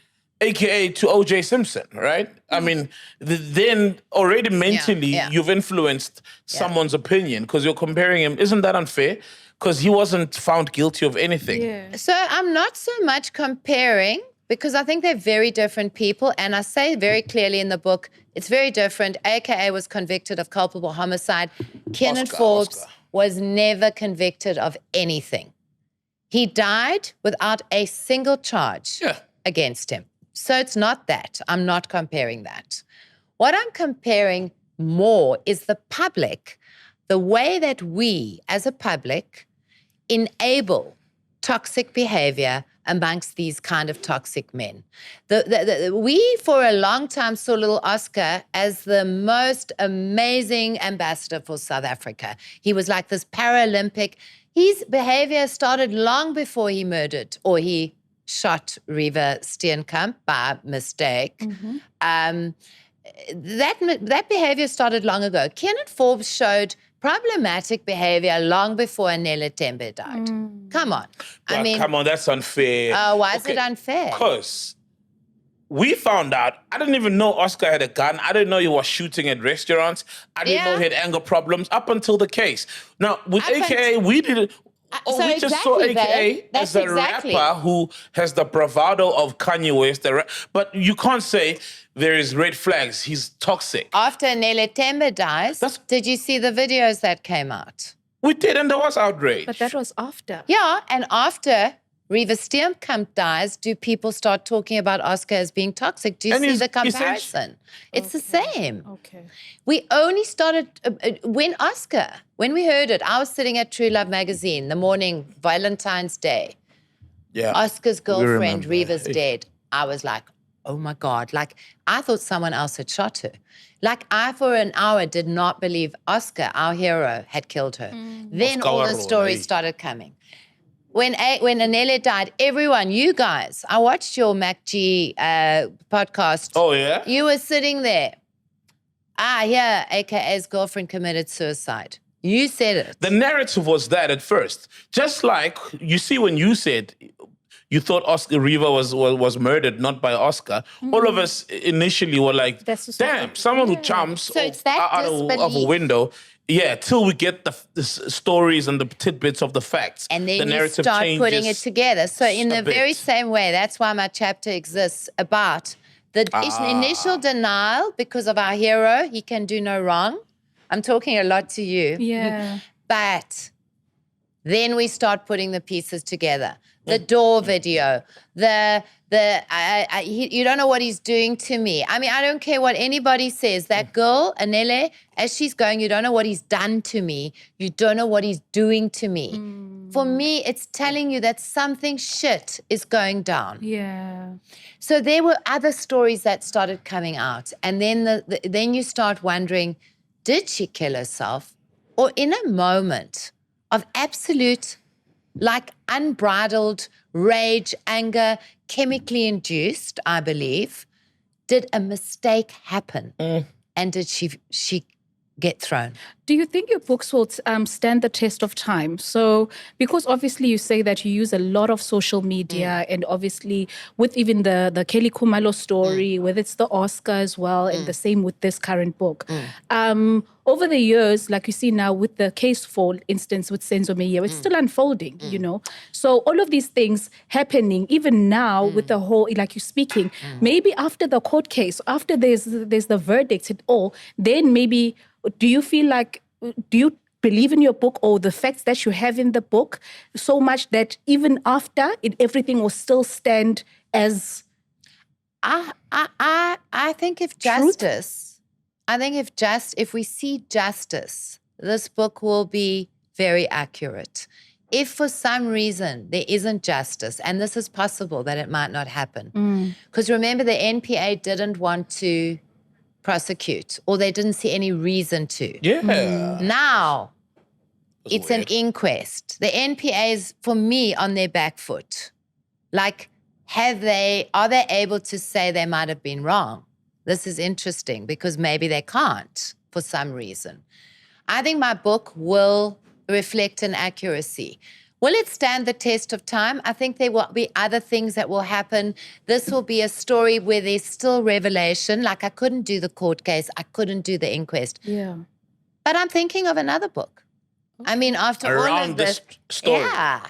S1: AKA to O.J. Simpson, right? I mean, then already mentally you've influenced someone's opinion because you're comparing him. Isn't that unfair? Because he wasn't found guilty of anything.
S3: Yeah.
S2: So I'm not so much comparing because I think they're very different people. And I say very clearly in the book, it's very different. AKA was convicted of culpable homicide. Lynn Forbes was never convicted of anything. He died without a single charge against him. So it's not that. I'm not comparing that. What I'm comparing more is the public, the way that we as a public enable toxic behavior amongst these kind of toxic men. We, for a long time, saw little Oscar as the most amazing ambassador for South Africa. He was like this Paralympic. His behavior started long before he murdered or he shot Reeva Steenkamp by mistake. That behavior started long ago. Lynn Forbes showed problematic behavior long before Anele Tembe died. Come on.
S1: Come on, that's unfair.
S2: Why is it unfair?
S1: Because we found out, I didn't even know Oscar had a gun. I didn't know he was shooting at restaurants. I didn't know he had anger problems up until the case. Now, with AKA, we didn't... we just saw AKA as a rapper who has the bravado of Kanye West. But you can't say there is red flags. He's toxic.
S2: After Anele Tembe dies, did you see the videos that came out?
S1: We did, and there was outrage.
S3: But that was after.
S2: Yeah, and after Reeva Steenkamp dies, do people start talking about Oscar as being toxic? Do you see the comparison? It's the same.
S3: Okay.
S2: We only started, when we heard it, I was sitting at True Love magazine the morning, Valentine's Day.
S1: Yeah.
S2: Oscar's girlfriend, Reeva's dead. I was like, oh my God. Like, I thought someone else had shot her. Like, I, for an hour, did not believe Oscar, our hero, had killed her. Then all the stories started coming. When Anele died, everyone, you guys, I watched your MacG podcast.
S1: Oh, yeah?
S2: You were sitting there. AKA's girlfriend committed suicide. You said it.
S1: The narrative was that at first. Just like, you see when you said you thought Oscar Reeva was murdered, not by Oscar, all of us initially were like, damn, someone who jumps out of a window. Yeah, till we get the stories and the tidbits of the facts.
S2: And then
S1: the narrative
S2: you start
S1: changes
S2: putting it together. So in the very same way, that's why my chapter exists about the initial denial because of our hero. He can do no wrong. I'm talking a lot to you.
S3: Yeah.
S2: But then we start putting the pieces together. The door video, you don't know what he's doing to me. I mean, I don't care what anybody says. That girl, Anele, as she's going, you don't know what he's done to me. You don't know what he's doing to me. For me, it's telling you that something shit is going down.
S3: Yeah.
S2: So there were other stories that started coming out. And then then you start wondering, did she kill herself? Or in a moment of absolute, like, unbridled rage, anger, chemically induced, I believe, did a mistake happen? And did she get thrown?
S3: Do you think your books will stand the test of time? So, because obviously you say that you use a lot of social media and obviously with even the Kelly Khumalo story, whether it's the Oscar as well, and the same with this current book. Over the years, like you see now with the case, for instance, with Senzo Meyer, it's still unfolding, you know? So all of these things happening, even now with the whole, like you're speaking, maybe after the court case, after there's the verdict and all, then maybe, do you feel like, do you believe in your book or the facts that you have in the book so much that even after everything will still stand as
S2: I think if justice, if we see justice, this book will be very accurate. if for some reason there isn't justice, and this is possible that it might not happen, because remember the NPA didn't want to prosecute, or they didn't see any reason to.
S1: Yeah.
S2: Now, it's
S1: weird.
S2: an inquest. The NPA is, for me, on their back foot. Like, are they able to say they might have been wrong? This is interesting because maybe they can't for some reason. I think my book will reflect an accuracy. Will it stand the test of time? I think there will be other things that will happen. This will be a story where there's still revelation. Like, I couldn't do the court case. I couldn't do the inquest.
S3: Yeah.
S2: But I'm thinking of another book. I mean, after all
S1: Around
S2: of
S1: this
S2: this
S1: story.
S2: Yeah.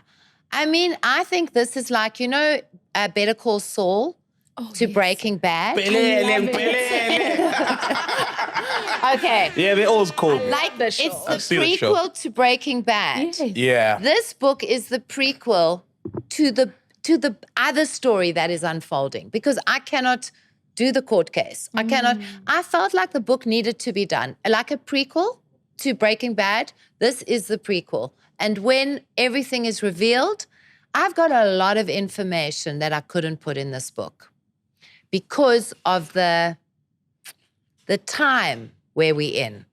S2: I mean, I think this is like, Better Call Saul to Breaking Bad. Okay.
S1: Yeah, they always call me.
S2: Like,
S3: the show.
S2: it's the
S1: I've seen the show.
S2: prequel to Breaking Bad.
S3: Yes.
S1: Yeah.
S2: This book is the prequel to the other story that is unfolding, because I cannot do the court case. I felt like the book needed to be done. Like a prequel to Breaking Bad, this is the prequel. And when everything is revealed, I've got a lot of information that I couldn't put in this book because of the time where we're in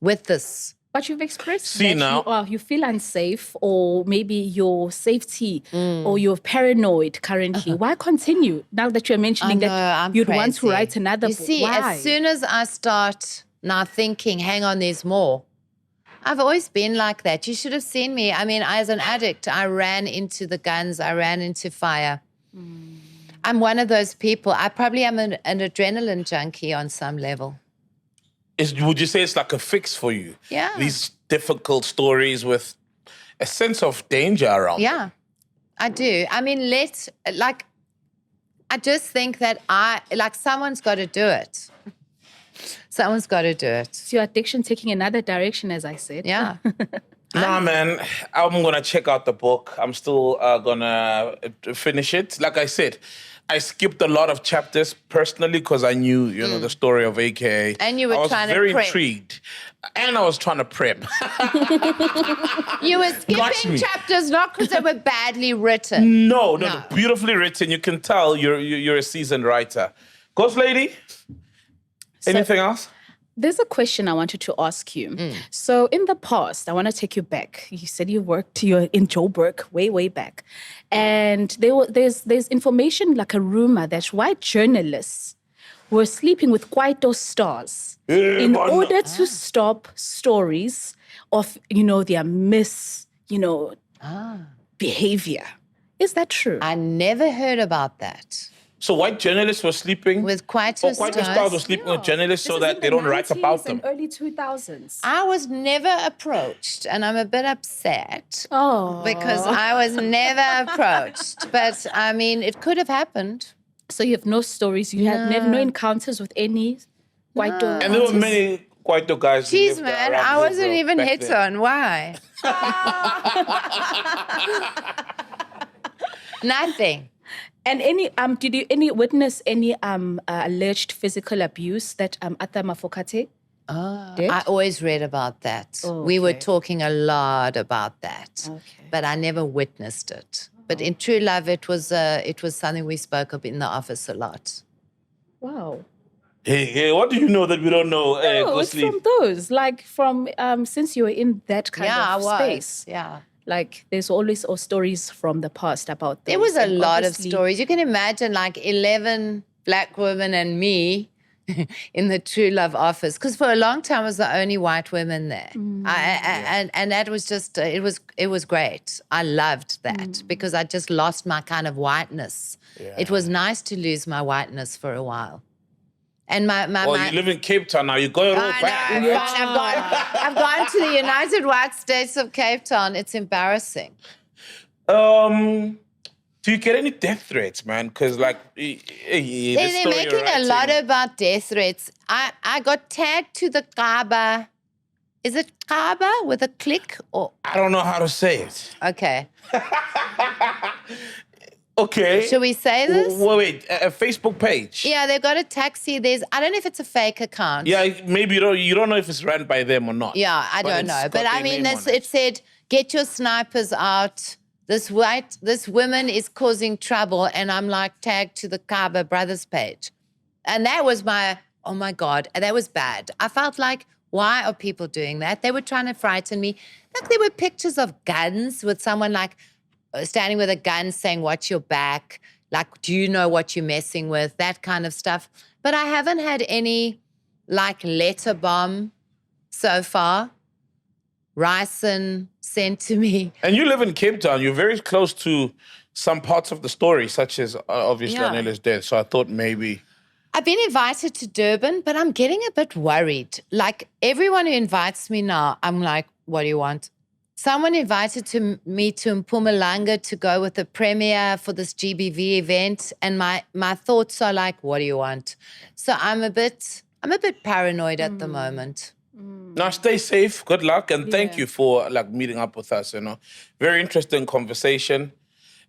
S2: with this.
S3: But you've expressed
S1: See
S3: that
S1: now.
S3: you feel unsafe, or maybe your safety, or you're paranoid currently. Why continue now that you're mentioning that you'd want to
S2: crazy.
S3: write another
S2: You
S3: book?
S2: see,
S3: Why?
S2: as soon as I start now thinking, hang on, there's more. I've always been like that. You should have seen me. I mean, as an addict, I ran into the guns. I ran into fire. I'm one of those people. I probably am an adrenaline junkie on some level.
S1: Would you say it's like a fix for you?
S2: Yeah.
S1: These difficult stories with a sense of danger around.
S2: Yeah, I do. I mean, I just think that someone's got to do it. Someone's got to do it.
S3: Is your addiction taking another direction, as I said?
S2: Yeah.
S1: Nah, man, I'm going to check out the book. I'm still going to finish it. Like I said, I skipped a lot of chapters personally because I knew, the story of AKA.
S2: And you were
S1: I was
S2: trying to
S1: very
S2: prep.
S1: intrigued. And I was trying to prep.
S2: You were
S1: Got
S2: skipping
S1: me.
S2: chapters not because they were badly written.
S1: No,
S2: No.
S1: beautifully written. You can tell you're a seasoned writer. Ghost Lady, anything else?
S3: There's a question I wanted to ask you. So in the past, I want to take you back. You said you're in Joburg way back. And there's information, like a rumor, that white journalists were sleeping with Kwaito stars in order to stop stories of, their behavior. Is that true?
S2: I never heard about that.
S1: So white journalists were sleeping
S2: With Kwaito
S1: Kwaito
S2: stars.
S1: stars were sleeping with journalists so that they don't write about them.
S3: Early 2000s.
S2: I was never approached, and I'm a bit upset
S3: Oh.
S2: because I was never approached. But, I mean, it could have happened.
S3: So you have no stories. You had never no encounters with any Kwaito.
S1: And there were many Kwaito guys. who
S2: Jeez,
S1: lived
S2: man,
S1: around
S2: I wasn't
S1: Hillbrow
S2: even
S1: back
S2: hit
S1: then.
S2: on. Why? Nothing.
S3: And did you witness any alleged physical abuse that Ata Mafokate did?
S2: I always read about that.
S3: Oh,
S2: We were
S3: okay.
S2: talking a lot about that,
S3: Okay.
S2: but I never witnessed it. But in true love, it was something we spoke of in the office a lot.
S3: Wow.
S1: Hey, what do you know that we don't know?
S3: No, it's
S1: Ghostly?
S3: from those, like from since you were in that kind
S2: I
S3: of
S2: was.
S3: space.
S2: Yeah.
S3: Like there's always stories from the past about
S2: There
S3: those,
S2: was a
S3: and
S2: lot of
S3: obviously-
S2: stories. You can imagine like 11 black women and me in the True Love office. Because for a long time I was the only white woman there. And that was just, it was great. I loved that because I just lost my kind of whiteness. It was nice to lose my whiteness for a while. And my
S1: You live in Cape Town now. You go all
S2: I
S1: back.
S2: know, I've gone to the United White States of Cape Town. It's embarrassing.
S1: Do you get any death threats, man? Because like,
S2: They're making a lot about death threats. I got tagged to the Kaaba. Is it Kaaba with a click or
S1: I don't know how to say it.
S2: okay?
S1: Okay.
S2: Should we say this?
S1: Wait, a Facebook page.
S2: Yeah, they've got a taxi. I don't know if it's a fake account.
S1: Yeah, maybe you don't know if it's run by them or not.
S2: Yeah, I
S1: But
S2: don't
S1: it's
S2: know.
S1: got
S2: But I
S1: their
S2: mean,
S1: name on it.
S2: it said, get your snipers out. This woman is causing trouble. And I'm like tagged to the Kaba Brothers page. And that was oh my God, that was bad. I felt like, why are people doing that? They were trying to frighten me. Like there were pictures of guns with someone like standing with a gun saying, watch your back. Like, do you know what you're messing with? That kind of stuff. But I haven't had any like letter bomb so far. Ryson sent to me.
S1: And you live in Cape Town. You're very close to some parts of the story, such as obviously Anele's death. So I thought maybe...
S2: I've been invited to Durban, but I'm getting a bit worried. Like everyone who invites me now, I'm like, what do you want? Someone invited me to Mpumalanga to go with the premiere for this GBV event. And my thoughts are like, what do you want? So I'm a bit paranoid at the moment.
S1: Now, stay safe. Good luck. And thank you for like meeting up with us, Very interesting conversation.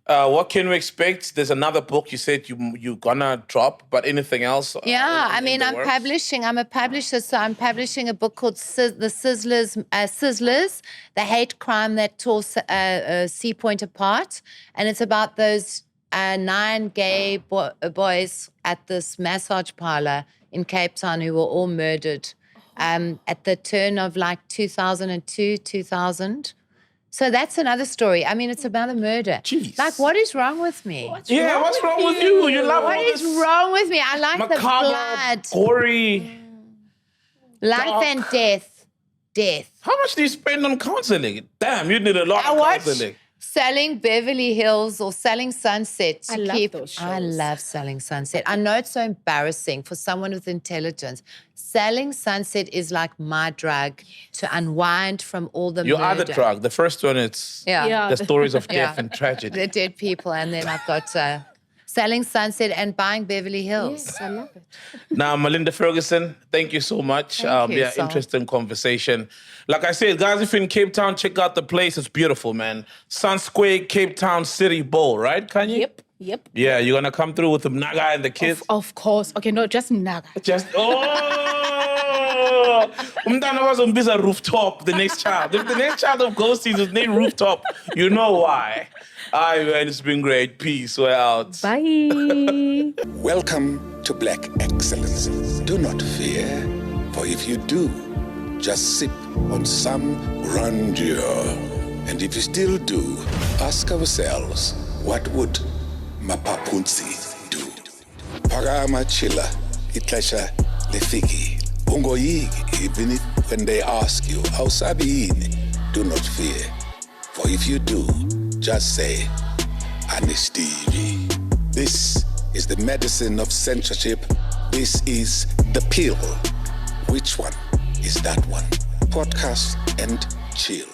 S1: What can we expect? There's another book you said you're gonna drop, but anything else?
S2: Yeah, I'm publishing. I'm a publisher, so I'm publishing a book called The Sizzlers, The Hate Crime That Tore Sea Point Apart. And it's about those 9 gay boys at this massage parlor in Cape Town who were all murdered at the turn of like 2002, 2000. So that's another story. I mean, it's about a murder.
S1: Jeez.
S2: Like, what is wrong with me?
S1: What's wrong with you? You love
S2: What is wrong with me? I like the blood.
S1: Gory.
S2: Life and death. Death.
S1: How much do you spend on counseling? Damn, you need a lot of counseling.
S2: Selling Beverly Hills or Selling Sunset to
S3: love those shows.
S2: I love Selling Sunset. I know it's so embarrassing for someone with intelligence. Selling Sunset is like my drug to unwind from all the
S1: Your
S2: murder.
S1: other drug. The first one, it's the stories of death and tragedy.
S2: The dead people. And then I've got Selling Sunset and Buying Beverly Hills.
S3: Yes, I love it.
S1: Now, Melinda Ferguson, thank you so much.
S2: Thank you, Sol.
S1: Interesting conversation. Like I said, guys, if you're in Cape Town, check out the place. It's beautiful, man. Sun Square, Cape Town City Bowl, right, Kanye?
S3: Yep.
S1: Yeah, you're going to come through with the Naga and the kids?
S3: Of course. Okay, no, just Naga.
S1: Umntana wazombiza Rooftop, the next child. If the next child of Ghosties is named Rooftop, you know why. All right, man, it's been great. Peace. We're out.
S3: Bye.
S5: Welcome to Black Excellence. Do not fear, for if you do, just sip on some grandeur. And if you still do, ask ourselves, what would Mapapunzi do? Parama chila, itlesha lefiki. Ungoyigi, even when they ask you, how sabini, do not fear. For if you do, just say, Anistivi. This is the medicine of censorship. This is the pill. Which one is that one? Podcast and chill.